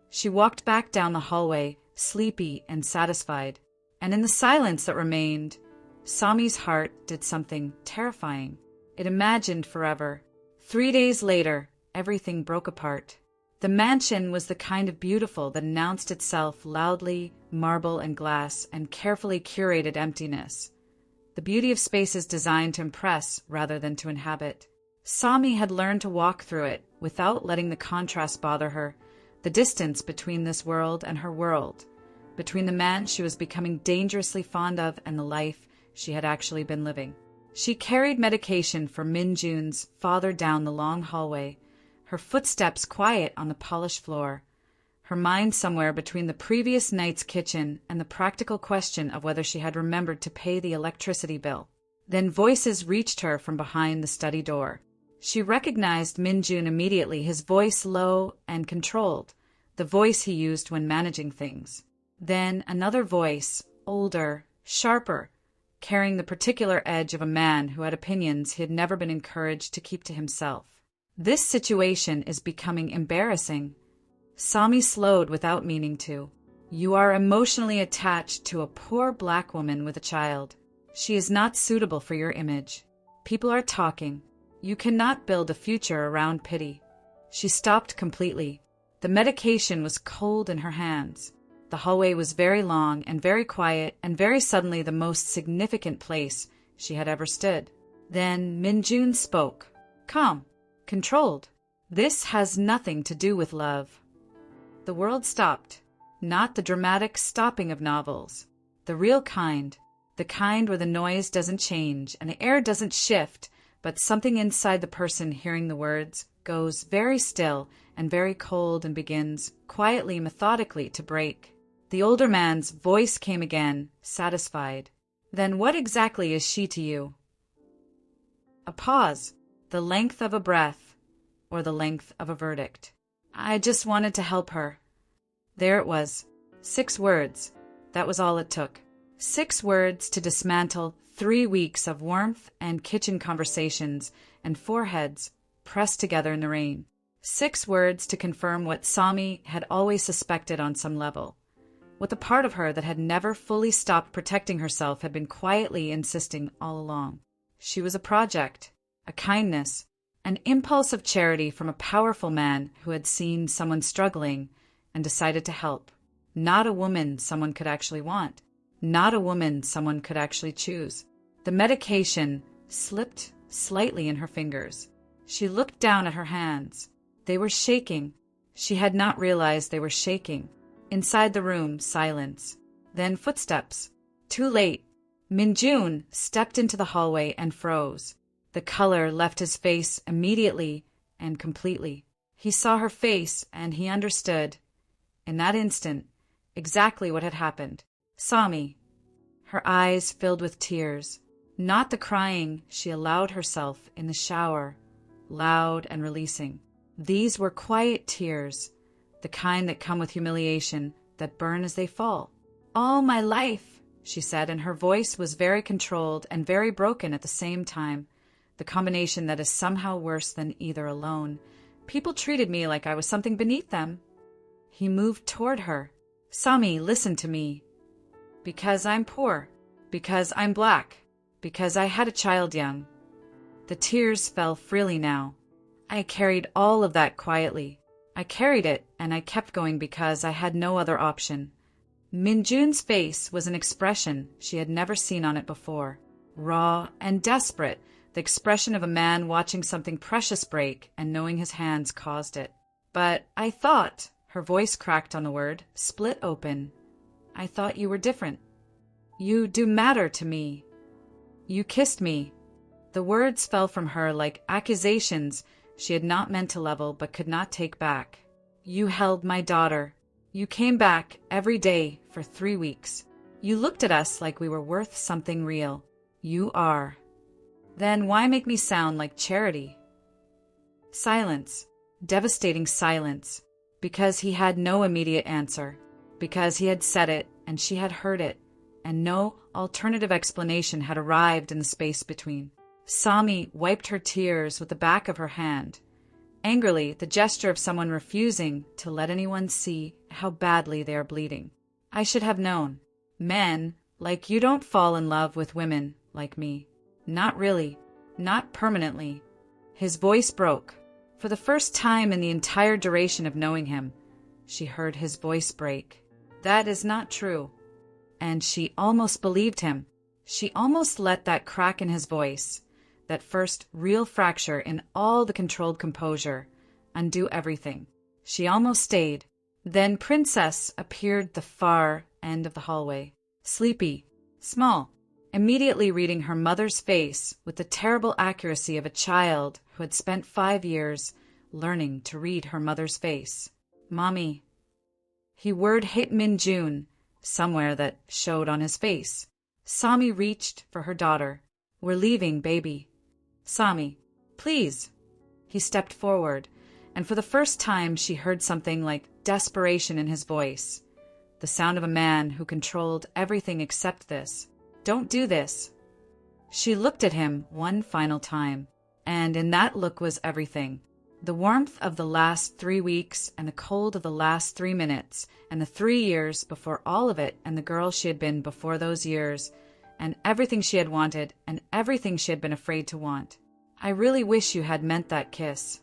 She walked back down the hallway, sleepy and satisfied, and in the silence that remained, Sami's heart did something terrifying. It imagined forever. 3 days later, everything broke apart. The mansion was the kind of beautiful that announced itself loudly, marble and glass, and carefully curated emptiness. The beauty of spaces designed to impress rather than to inhabit. Sami had learned to walk through it without letting the contrast bother her, the distance between this world and her world, between the man she was becoming dangerously fond of and the life she had actually been living. She carried medication for Minjun's father down the long hallway, her footsteps quiet on the polished floor, her mind somewhere between the previous night's kitchen and the practical question of whether she had remembered to pay the electricity bill. Then voices reached her from behind the study door. She recognized Minjun immediately, his voice low and controlled, the voice he used when managing things. Then another voice, older, sharper, carrying the particular edge of a man who had opinions he had never been encouraged to keep to himself. "This situation is becoming embarrassing." Sami slowed without meaning to. "You are emotionally attached to a poor black woman with a child. She is not suitable for your image. People are talking. You cannot build a future around pity." She stopped completely. The medication was cold in her hands. The hallway was very long and very quiet and very suddenly the most significant place she had ever stood. Then Minjun spoke. Calm. Controlled. This has nothing to do with love. The world stopped. Not the dramatic stopping of novels. The real kind. The kind where the noise doesn't change and the air doesn't shift, but something inside the person hearing the words goes very still and very cold and begins, quietly, methodically, to break. The older man's voice came again, satisfied. Then what exactly is she to you? A pause, the length of a breath, or the length of a verdict. I just wanted to help her. There it was. 6 words. That was all it took. 6 words to dismantle 3 weeks of warmth and kitchen conversations and foreheads pressed together in the rain. 6 words to confirm what Sami had always suspected on some level. What the part of her that had never fully stopped protecting herself had been quietly insisting all along. She was a project, a kindness, an impulse of charity from a powerful man who had seen someone struggling and decided to help. Not a woman someone could actually want. Not a woman someone could actually choose. The medication slipped slightly in her fingers. She looked down at her hands. They were shaking. She had not realized they were shaking. Inside the room, silence. Then footsteps. Too late. Minjun stepped into the hallway and froze. The color left his face immediately and completely. He saw her face and he understood, in that instant, exactly what had happened. Sami. Her eyes filled with tears. Not the crying she allowed herself in the shower, loud and releasing. These were quiet tears, the kind that come with humiliation, that burn as they fall. All my life, she said, and her voice was very controlled and very broken at the same time, the combination that is somehow worse than either alone. People treated me like I was something beneath them. He moved toward her. Sami, listen to me. Because I'm poor. Because I'm black. Because I had a child young. The tears fell freely now. I carried all of that quietly. I carried it, and I kept going because I had no other option. Minjun's face was an expression she had never seen on it before. Raw and desperate, the expression of a man watching something precious break and knowing his hands caused it. But I thought, her voice cracked on the word, split open. I thought you were different. You do matter to me. You kissed me. The words fell from her like accusations she had not meant to level but could not take back. You held my daughter. You came back every day for 3 weeks. You looked at us like we were worth something real. You are. Then why make me sound like charity? Silence. Devastating silence. Because he had no immediate answer. Because he had said it and she had heard it, and no alternative explanation had arrived in the space between. Sami wiped her tears with the back of her hand. Angrily, the gesture of someone refusing to let anyone see how badly they are bleeding. I should have known. Men like you don't fall in love with women like me. Not really. Not permanently. His voice broke. For the first time in the entire duration of knowing him, she heard his voice break. That is not true. And she almost believed him. She almost let that crack in his voice, that first real fracture in all the controlled composure, undo everything. She almost stayed. Then Princess appeared the far end of the hallway, sleepy, small, immediately reading her mother's face with the terrible accuracy of a child who had spent 5 years learning to read her mother's face. Mommy. He word hit Minjun, somewhere that showed on his face. Sami reached for her daughter. We're leaving, baby. Sami, please. He stepped forward, and for the first time she heard something like desperation in his voice, the sound of a man who controlled everything except this. Don't do this. She looked at him one final time, and in that look was everything. The warmth of the last 3 weeks and the cold of the last 3 minutes and the 3 years before all of it and the girl she had been before those years and everything she had wanted and everything she had been afraid to want. I really wish you had meant that kiss.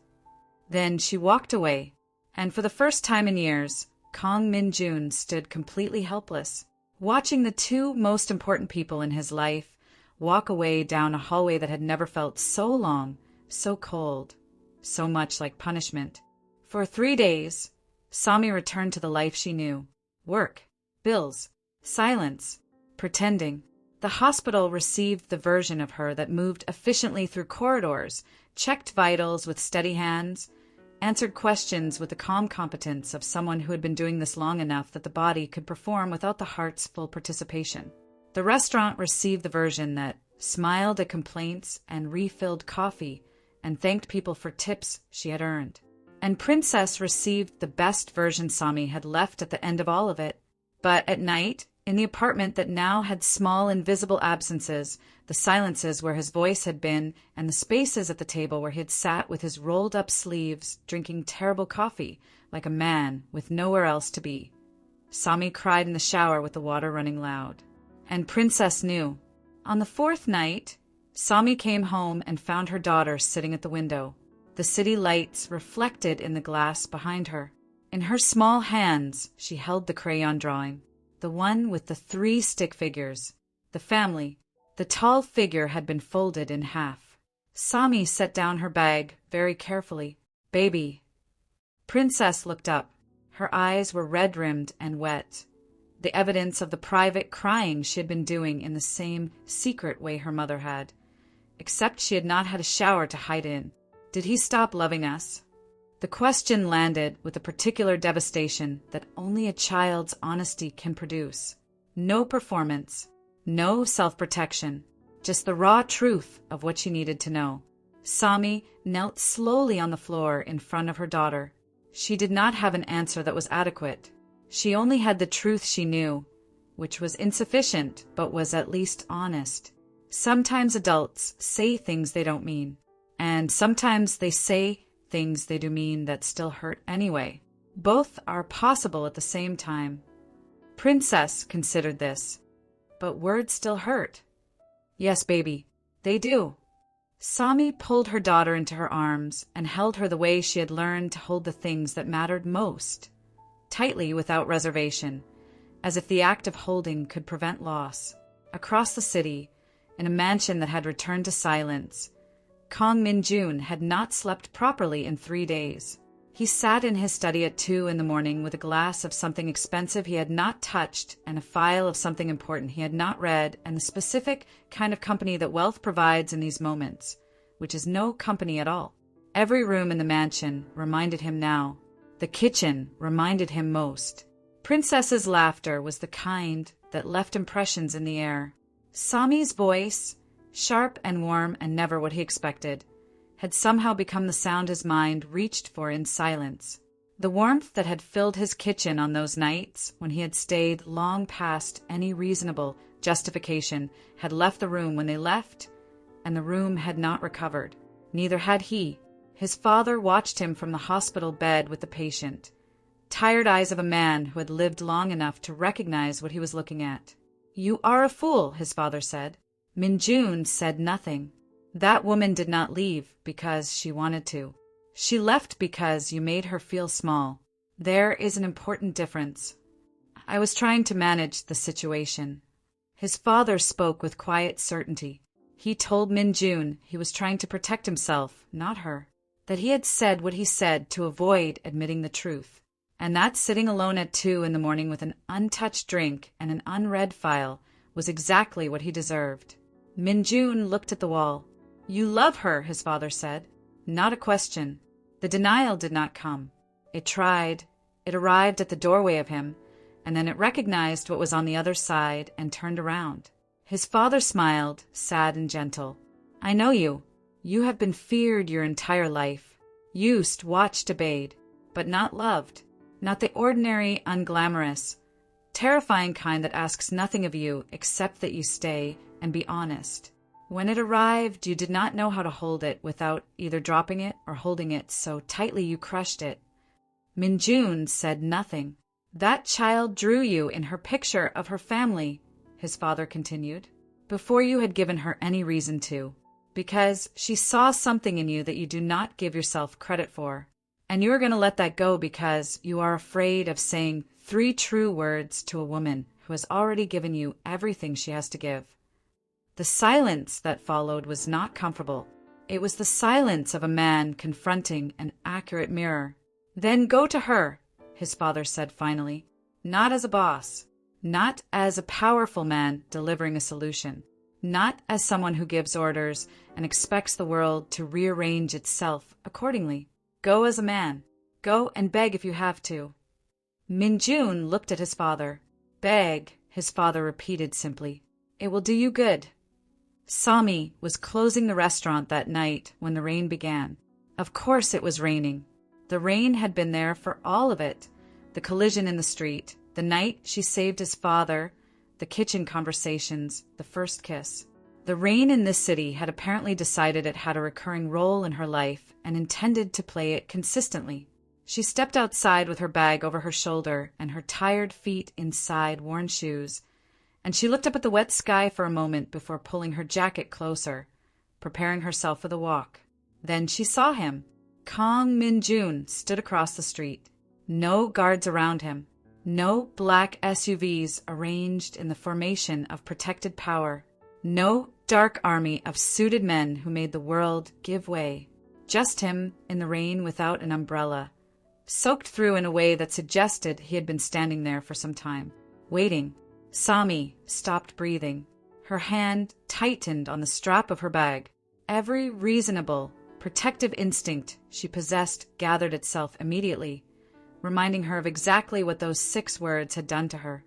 Then she walked away, and for the first time in years, Kang Min-jun stood completely helpless, watching the two most important people in his life walk away down a hallway that had never felt so long, so cold, so much like punishment. For 3 days, Sami returned to the life she knew. Work, bills, silence, pretending. The hospital received the version of her that moved efficiently through corridors, checked vitals with steady hands, answered questions with the calm competence of someone who had been doing this long enough that the body could perform without the heart's full participation. The restaurant received the version that smiled at complaints and refilled coffee and thanked people for tips she had earned. And Princess received the best version Sami had left at the end of all of it. But at night, in the apartment that now had small invisible absences, the silences where his voice had been, and the spaces at the table where he had sat with his rolled-up sleeves, drinking terrible coffee, like a man with nowhere else to be. Sami cried in the shower with the water running loud. And Princess knew. On the 4th night, Sami came home and found her daughter sitting at the window. The city lights reflected in the glass behind her. In her small hands, she held the crayon drawing, the one with the 3 stick figures. The family. The tall figure had been folded in half. Sami set down her bag very carefully. "Baby." Princess looked up. Her eyes were red-rimmed and wet, the evidence of the private crying she had been doing in the same secret way her mother had, except she had not had a shower to hide in. Did he stop loving us? The question landed with a particular devastation that only a child's honesty can produce. No performance, no self-protection, just the raw truth of what she needed to know. Sami knelt slowly on the floor in front of her daughter. She did not have an answer that was adequate. She only had the truth she knew, which was insufficient but was at least honest. Sometimes adults say things they don't mean, and sometimes they say things they do mean that still hurt anyway. Both are possible at the same time. Princess considered this. But words still hurt. Yes, baby, they do. Sami pulled her daughter into her arms and held her the way she had learned to hold the things that mattered most, tightly without reservation, as if the act of holding could prevent loss. Across the city, in a mansion that had returned to silence, Kang Min-jun had not slept properly in 3 days. He sat in his study at 2 in the morning with a glass of something expensive he had not touched and a file of something important he had not read, and the specific kind of company that wealth provides in these moments, which is no company at all. Every room in the mansion reminded him now. The kitchen reminded him most. Princess's laughter was the kind that left impressions in the air. Sami's voice, sharp and warm and never what he expected, had somehow become the sound his mind reached for in silence. The warmth that had filled his kitchen on those nights when he had stayed long past any reasonable justification had left the room when they left, and the room had not recovered. Neither had he. His father watched him from the hospital bed with the patient, tired eyes of a man who had lived long enough to recognize what he was looking at. "You are a fool," his father said. Min-jun said nothing. "That woman did not leave because she wanted to. She left because you made her feel small. There is an important difference. I was trying to manage the situation." His father spoke with quiet certainty. He told Min-jun he was trying to protect himself, not her. That he had said what he said to avoid admitting the truth. And that sitting alone at 2 in the morning with an untouched drink and an unread file was exactly what he deserved. Min-jun looked at the wall. "You love her," his father said. Not a question. The denial did not come. It tried. It arrived at the doorway of him, and then it recognized what was on the other side and turned around. His father smiled, sad and gentle. "I know you. You have been feared your entire life. Used, watched, obeyed, but not loved. Not the ordinary, unglamorous, terrifying kind that asks nothing of you except that you stay and be honest. When it arrived, you did not know how to hold it without either dropping it or holding it so tightly you crushed it." Min-jun said nothing. "That child drew you in her picture of her family," his father continued, "before you had given her any reason to, because she saw something in you that you do not give yourself credit for. And you are going to let that go because you are afraid of saying 3 true words to a woman who has already given you everything she has to give. The silence that followed was not comfortable. It was the silence of a man confronting an accurate mirror. Then go to her, his father said finally, not as a boss, not as a powerful man delivering a solution, not as someone who gives orders and expects the world to rearrange itself accordingly. Go as a man. Go and beg if you have to. Min-jun looked at his father. Beg, his father repeated simply. It will do you good. Sami was closing the restaurant that night when the rain began. Of course it was raining. The rain had been there for all of it. The collision in the street, the night she saved his father, the kitchen conversations, the first kiss. The rain in this city had apparently decided it had a recurring role in her life and intended to play it consistently. She stepped outside with her bag over her shoulder and her tired feet inside worn shoes, and she looked up at the wet sky for a moment before pulling her jacket closer, preparing herself for the walk. Then she saw him. Kang Min-jun stood across the street. No guards around him. No black SUVs arranged in the formation of protected power. No dark army of suited men who made the world give way. Just him in the rain without an umbrella, soaked through in a way that suggested he had been standing there for some time, waiting. Sami stopped breathing. Her hand tightened on the strap of her bag. Every reasonable, protective instinct she possessed gathered itself immediately, reminding her of exactly what those 6 words had done to her,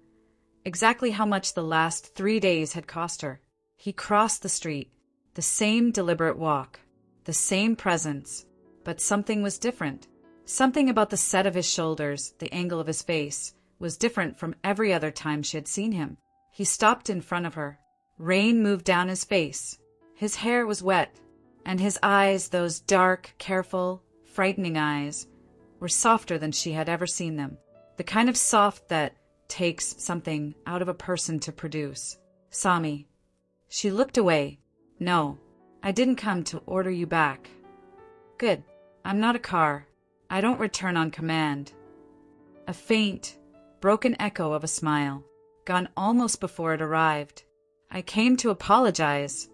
exactly how much the last 3 days had cost her. He crossed the street, the same deliberate walk, the same presence, but something was different. Something about the set of his shoulders, the angle of his face, was different from every other time she had seen him. He stopped in front of her. Rain moved down his face. His hair was wet, and his eyes, those dark, careful, frightening eyes, were softer than she had ever seen them. The kind of soft that takes something out of a person to produce. Sami. She looked away. No, I didn't come to order you back. Good. I'm not a car. I don't return on command. A faint, broken echo of a smile, gone almost before it arrived. I came to apologize.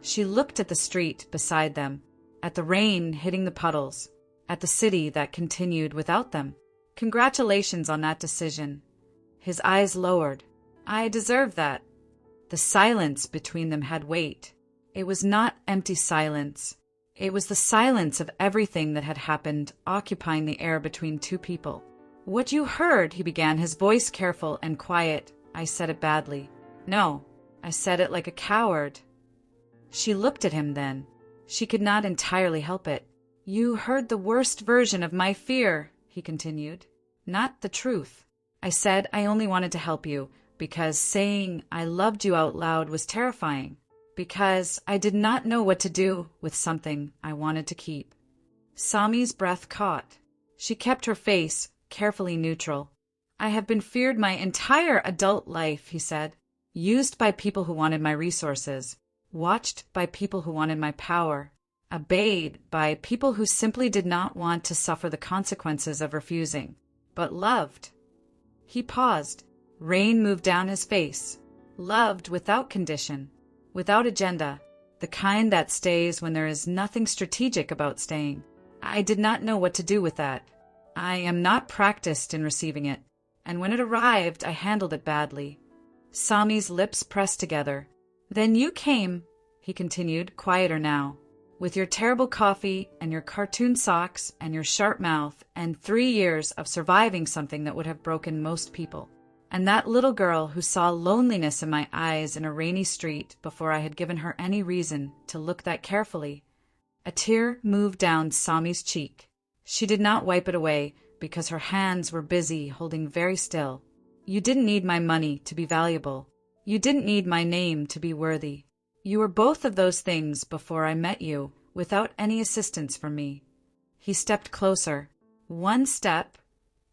She looked at the street beside them, at the rain hitting the puddles, at the city that continued without them. Congratulations on that decision. His eyes lowered. I deserve that. The silence between them had weight. It was not empty silence. It was the silence of everything that had happened occupying the air between 2 people. What you heard, he began, his voice careful and quiet. I said it badly. No, I said it like a coward. She looked at him then. She could not entirely help it. You heard the worst version of my fear, he continued. Not the truth. I said I only wanted to help you because saying I loved you out loud was terrifying. Because I did not know what to do with something I wanted to keep. Sami's breath caught. She kept her face carefully neutral. I have been feared my entire adult life, he said. Used by people who wanted my resources. Watched by people who wanted my power. Obeyed by people who simply did not want to suffer the consequences of refusing. But loved. He paused. Rain moved down his face. Loved without condition. Without agenda, the kind that stays when there is nothing strategic about staying. I did not know what to do with that. I am not practiced in receiving it, and when it arrived, I handled it badly. Sami's lips pressed together. Then you came, he continued, quieter now, with your terrible coffee and your cartoon socks and your sharp mouth and 3 years of surviving something that would have broken most people. And that little girl who saw loneliness in my eyes in a rainy street before I had given her any reason to look that carefully. A tear moved down Sami's cheek. She did not wipe it away because her hands were busy holding very still. You didn't need my money to be valuable. You didn't need my name to be worthy. You were both of those things before I met you, without any assistance from me. He stepped closer. 1 step,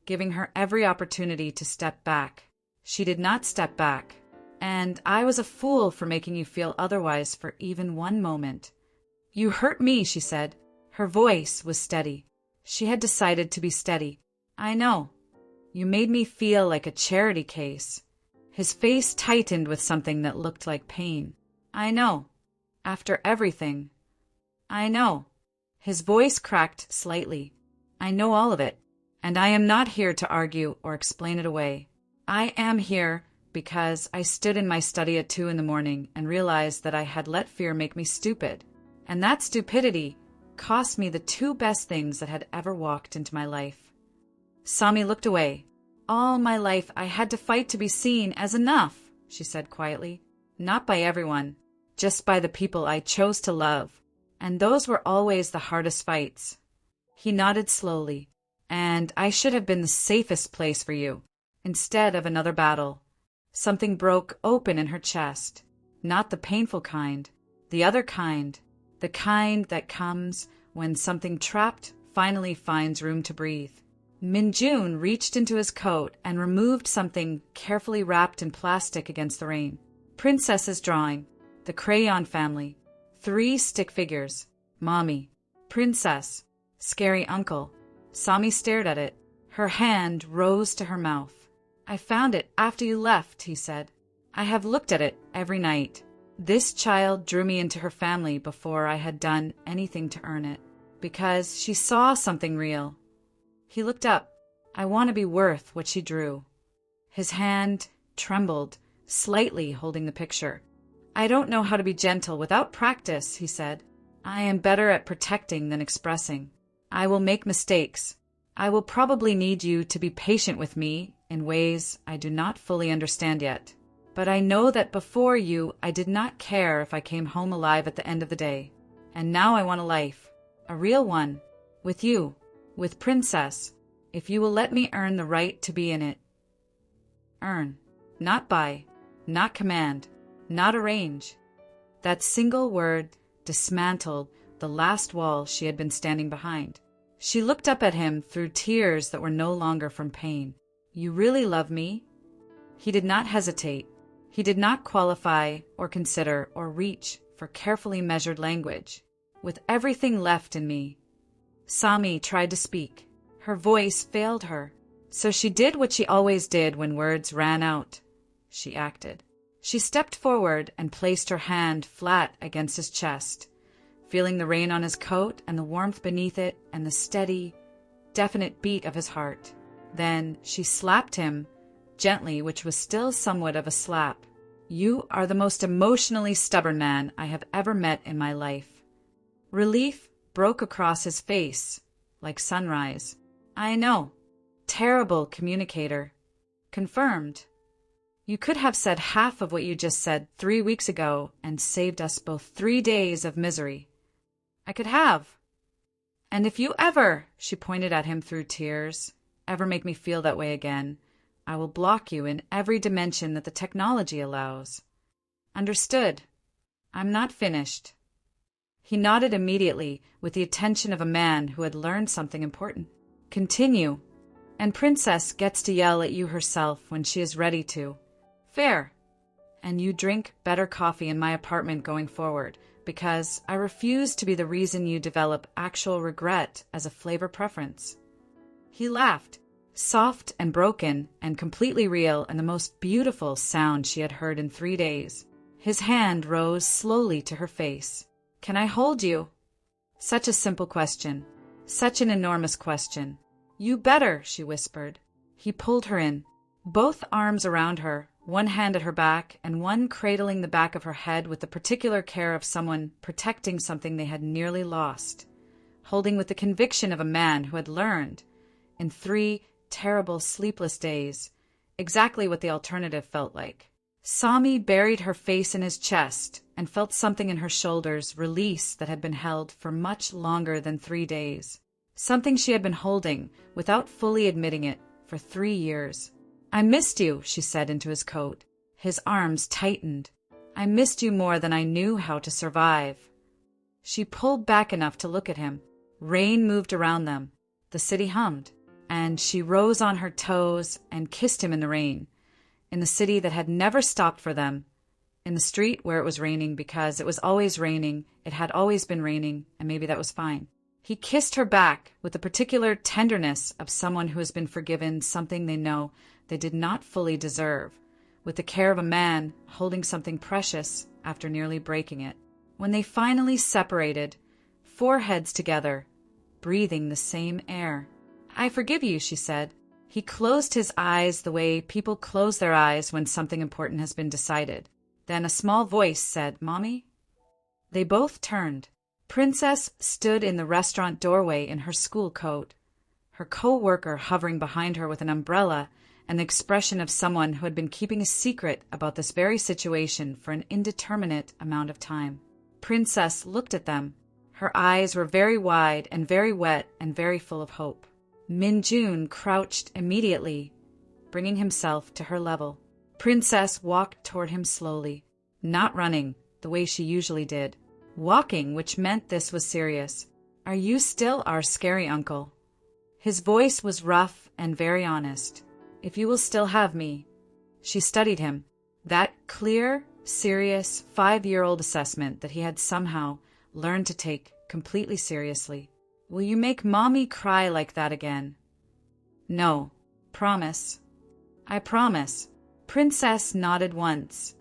giving her every opportunity to step back. She did not step back, and I was a fool for making you feel otherwise for even 1 moment. You hurt me, she said. Her voice was steady. She had decided to be steady. I know. You made me feel like a charity case. His face tightened with something that looked like pain. I know. After everything. I know. His voice cracked slightly. I know all of it, and I am not here to argue or explain it away. I am here because I stood in my study at 2 a.m. and realized that I had let fear make me stupid. And that stupidity cost me the 2 best things that had ever walked into my life. Sami looked away. All my life I had to fight to be seen as enough, she said quietly. Not by everyone, just by the people I chose to love. And those were always the hardest fights. He nodded slowly. And I should have been the safest place for you, instead of another battle. Something broke open in her chest. Not the painful kind, the other kind. The kind that comes when something trapped finally finds room to breathe. Minjun reached into his coat and removed something carefully wrapped in plastic against the rain. Princess's drawing. The crayon family. 3 stick figures. Mommy. Princess. Scary uncle. Sami stared at it. Her hand rose to her mouth. I found it after you left, he said. I have looked at it every night. This child drew me into her family before I had done anything to earn it, because she saw something real. He looked up. I want to be worth what she drew. His hand trembled, slightly holding the picture. I don't know how to be gentle without practice, he said. I am better at protecting than expressing. I will make mistakes. I will probably need you to be patient with me in ways I do not fully understand yet. But I know that before you, I did not care if I came home alive at the end of the day. And now I want a life. A real one. With you. With Princess. If you will let me earn the right to be in it. Earn. Not buy. Not command. Not arrange. That single word dismantled the last wall she had been standing behind. She looked up at him through tears that were no longer from pain. You really love me? He did not hesitate. He did not qualify or consider or reach for carefully measured language. With everything left in me. Sami tried to speak. Her voice failed her. So she did what she always did when words ran out. She acted. She stepped forward and placed her hand flat against his chest, feeling the rain on his coat and the warmth beneath it and the steady, definite beat of his heart. Then she slapped him, gently, which was still somewhat of a slap. You are the most emotionally stubborn man I have ever met in my life. Relief broke across his face, like sunrise. I know. Terrible communicator. Confirmed. You could have said half of what you just said 3 weeks ago and saved us both 3 days of misery. I could have. And if you ever, she pointed at him through tears, ever make me feel that way again, I will block you in every dimension that the technology allows. Understood. I'm not finished. He nodded immediately with the attention of a man who had learned something important. Continue. And Princess gets to yell at you herself when she is ready to. Fair. And you drink better coffee in my apartment going forward, because I refuse to be the reason you develop actual regret as a flavor preference. He laughed, soft and broken and completely real, and the most beautiful sound she had heard in 3 days. His hand rose slowly to her face. Can I hold you? Such a simple question. Such an enormous question. You better, she whispered. He pulled her in, both arms around her, one hand at her back and one cradling the back of her head with the particular care of someone protecting something they had nearly lost, holding with the conviction of a man who had learned, in 3 terrible sleepless days, exactly what the alternative felt like. Sami buried her face in his chest and felt something in her shoulders release that had been held for much longer than 3 days. Something she had been holding, without fully admitting it, for 3 years. I missed you, she said into his coat. His arms tightened. I missed you more than I knew how to survive. She pulled back enough to look at him. Rain moved around them. The city hummed. And she rose on her toes and kissed him in the rain. In the city that had never stopped for them. In the street where it was raining because it was always raining, it had always been raining, and maybe that was fine. He kissed her back with the particular tenderness of someone who has been forgiven something they know they did not fully deserve, with the care of a man holding something precious after nearly breaking it. When they finally separated, foreheads together, breathing the same air. "I forgive you," she said. He closed his eyes the way people close their eyes when something important has been decided. Then a small voice said, "Mommy?" They both turned. Princess stood in the restaurant doorway in her school coat, her co-worker hovering behind her with an umbrella and the expression of someone who had been keeping a secret about this very situation for an indeterminate amount of time. Princess looked at them. Her eyes were very wide and very wet and very full of hope. Min-jun crouched immediately, bringing himself to her level. Princess walked toward him slowly, not running the way she usually did. Walking, which meant this was serious. "Are you still our scary uncle?" His voice was rough and very honest. "If you will still have me." She studied him. That clear, serious, 5-year-old assessment that he had somehow learned to take completely seriously. "Will you make Mommy cry like that again?" "No. Promise." "I promise." Princess nodded once.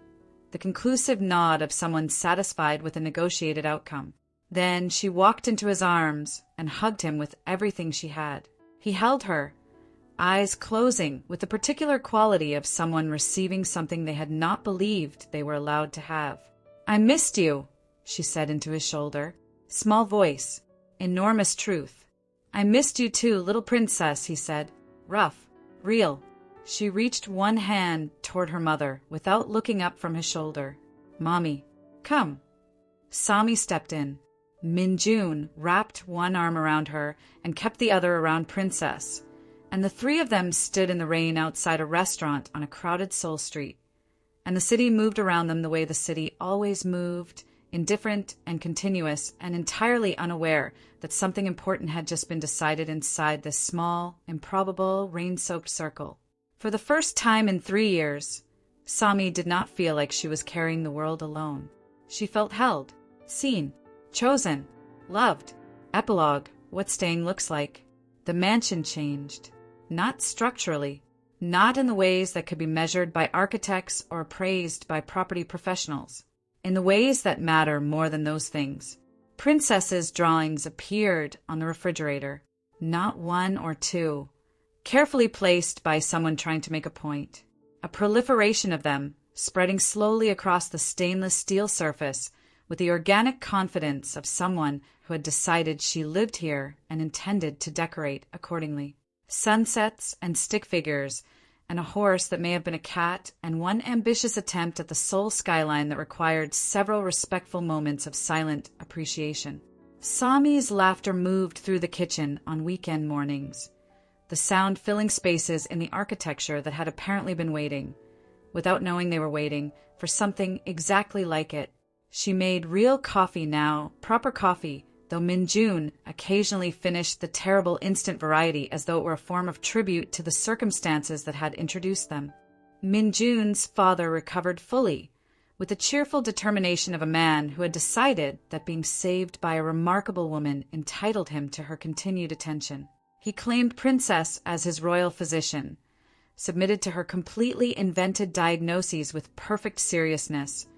The conclusive nod of someone satisfied with a negotiated outcome. Then she walked into his arms and hugged him with everything she had. He held her, eyes closing with the particular quality of someone receiving something they had not believed they were allowed to have. "I missed you," she said into his shoulder. Small voice, enormous truth. "I missed you too, little princess," he said. Rough, real. She reached one hand toward her mother without looking up from his shoulder. "Mommy, come." Sami stepped in. Min-jun wrapped one arm around her and kept the other around Princess, and the three of them stood in the rain outside a restaurant on a crowded Seoul street. And the city moved around them the way the city always moved, indifferent and continuous and entirely unaware that something important had just been decided inside this small, improbable, rain-soaked circle. For the first time in 3 years, Sami did not feel like she was carrying the world alone. She felt held, seen, chosen, loved. Epilogue, what staying looks like. The mansion changed. Not structurally, not in the ways that could be measured by architects or appraised by property professionals. In the ways that matter more than those things. Princess's drawings appeared on the refrigerator, not one or two, carefully placed by someone trying to make a point. A proliferation of them, spreading slowly across the stainless steel surface with the organic confidence of someone who had decided she lived here and intended to decorate accordingly. Sunsets and stick figures, and a horse that may have been a cat, and one ambitious attempt at the Seoul skyline that required several respectful moments of silent appreciation. Sami's laughter moved through the kitchen on weekend mornings, the sound filling spaces in the architecture that had apparently been waiting, without knowing they were waiting, for something exactly like it. She made real coffee now, proper coffee, though Min-jun occasionally finished the terrible instant variety as though it were a form of tribute to the circumstances that had introduced them. Min-jun's father recovered fully, with the cheerful determination of a man who had decided that being saved by a remarkable woman entitled him to her continued attention. He claimed Princess as his royal physician, submitted to her completely invented diagnoses with perfect seriousness,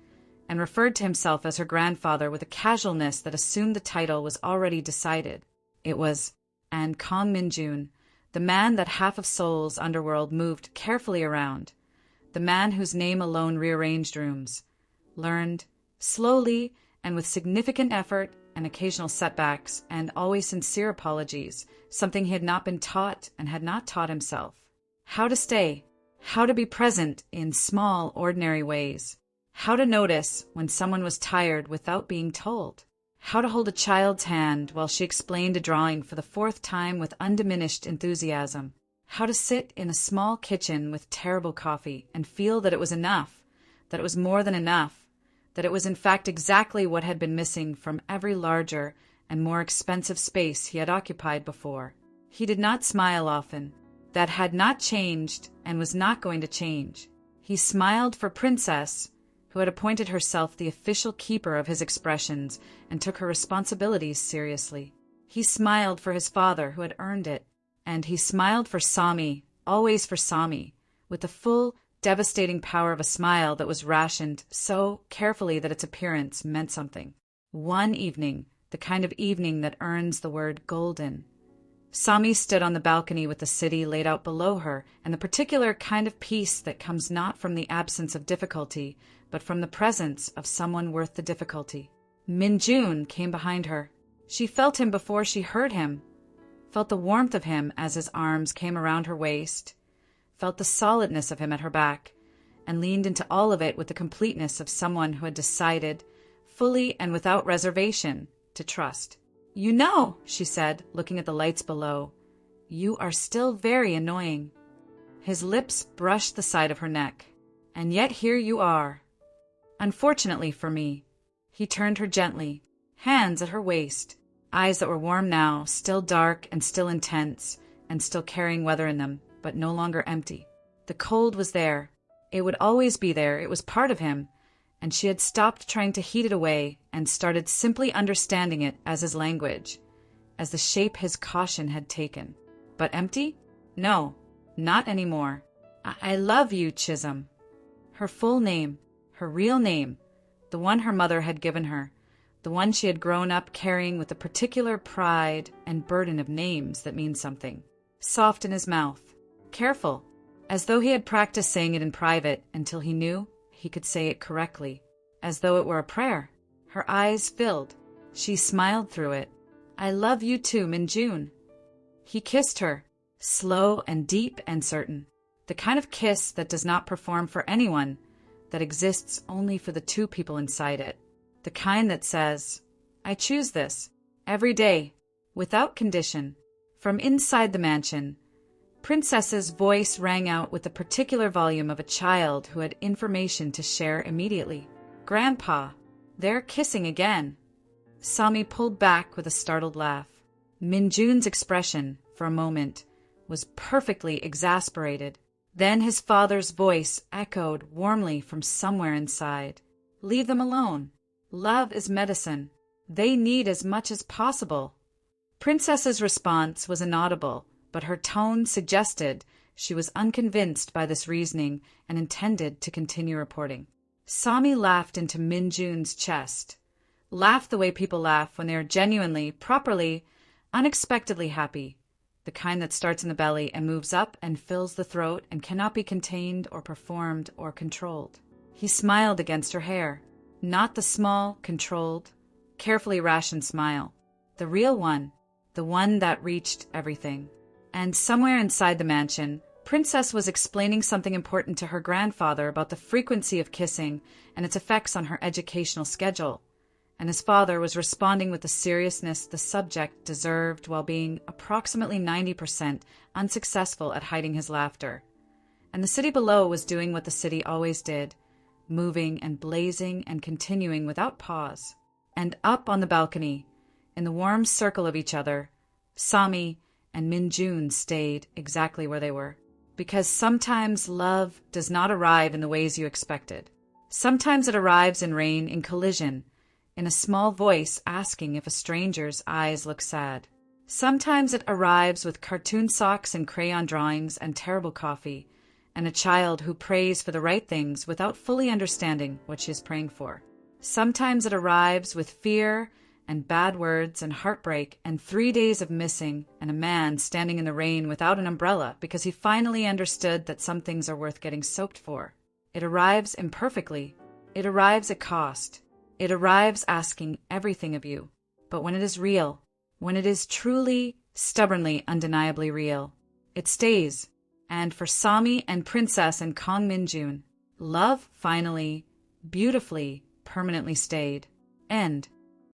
and referred to himself as her grandfather with a casualness that assumed the title was already decided. It was, and Kong Min-jun, the man that half of Seoul's underworld moved carefully around, the man whose name alone rearranged rooms, learned, slowly and with significant effort and occasional setbacks and always sincere apologies, something he had not been taught and had not taught himself. How to stay, how to be present in small, ordinary ways, how to notice when someone was tired without being told, how to hold a child's hand while she explained a drawing for the 4th time with undiminished enthusiasm, how to sit in a small kitchen with terrible coffee and feel that it was enough, that it was more than enough, that it was in fact exactly what had been missing from every larger and more expensive space he had occupied before. He did not smile often. That had not changed and was not going to change. He smiled for Princess, who had appointed herself the official keeper of his expressions and took her responsibilities seriously. He smiled for his father, who had earned it. And he smiled for Sami, always for Sami, with the full, devastating power of a smile that was rationed so carefully that its appearance meant something. One evening, the kind of evening that earns the word golden. Sami stood on the balcony with the city laid out below her, and the particular kind of peace that comes not from the absence of difficulty, but from the presence of someone worth the difficulty. Min-jun came behind her. She felt him before she heard him, felt the warmth of him as his arms came around her waist, felt the solidness of him at her back, and leaned into all of it with the completeness of someone who had decided, fully and without reservation, to trust. "You know," she said, looking at the lights below, "you are still very annoying." His lips brushed the side of her neck. "And yet here you are." "Unfortunately for me." He turned her gently, hands at her waist, eyes that were warm now, still dark and still intense, and still carrying weather in them, but no longer empty. The cold was there. It would always be there. It was part of him. And she had stopped trying to heat it away and started simply understanding it as his language, as the shape his caution had taken. But empty? No, not anymore. I love you, Chisholm." Her full name, her real name, the one her mother had given her, the one she had grown up carrying with the particular pride and burden of names that mean something, soft in his mouth, careful, as though he had practiced saying it in private until he knew he could say it correctly, as though it were a prayer. Her eyes filled. She smiled through it. "I love you too, Min-jun." He kissed her, slow and deep and certain, the kind of kiss that does not perform for anyone, that exists only for the two people inside it, the kind that says, "I choose this, every day, without condition." From inside the mansion, Princess's voice rang out with the particular volume of a child who had information to share immediately. "Grandpa, they're kissing again." Sami pulled back with a startled laugh. Min-jun's expression, for a moment, was perfectly exasperated. Then his father's voice echoed warmly from somewhere inside. "Leave them alone. Love is medicine. They need as much as possible." Princess's response was inaudible, but her tone suggested she was unconvinced by this reasoning and intended to continue reporting. Sami laughed into Min-jun's chest. Laughed the way people laugh when they are genuinely, properly, unexpectedly happy. The kind that starts in the belly and moves up and fills the throat and cannot be contained or performed or controlled. He smiled against her hair. Not the small, controlled, carefully rationed smile. The real one. The one that reached everything. And somewhere inside the mansion, Princess was explaining something important to her grandfather about the frequency of kissing and its effects on her educational schedule, and his father was responding with the seriousness the subject deserved while being approximately 90% unsuccessful at hiding his laughter. And the city below was doing what the city always did, moving and blazing and continuing without pause. And up on the balcony, in the warm circle of each other, Sami and Min-jun stayed exactly where they were. Because sometimes love does not arrive in the ways you expected. Sometimes it arrives in rain, in collision, in a small voice asking if a stranger's eyes look sad. Sometimes it arrives with cartoon socks and crayon drawings and terrible coffee, and a child who prays for the right things without fully understanding what she is praying for. Sometimes it arrives with fear and bad words and heartbreak and 3 days of missing and a man standing in the rain without an umbrella because he finally understood that some things are worth getting soaked for. It arrives imperfectly. It arrives at cost. It arrives asking everything of you. But when it is real, when it is truly, stubbornly, undeniably real, it stays. And for Sami and Princess and Kong Min-jun, love finally, beautifully, permanently stayed. End.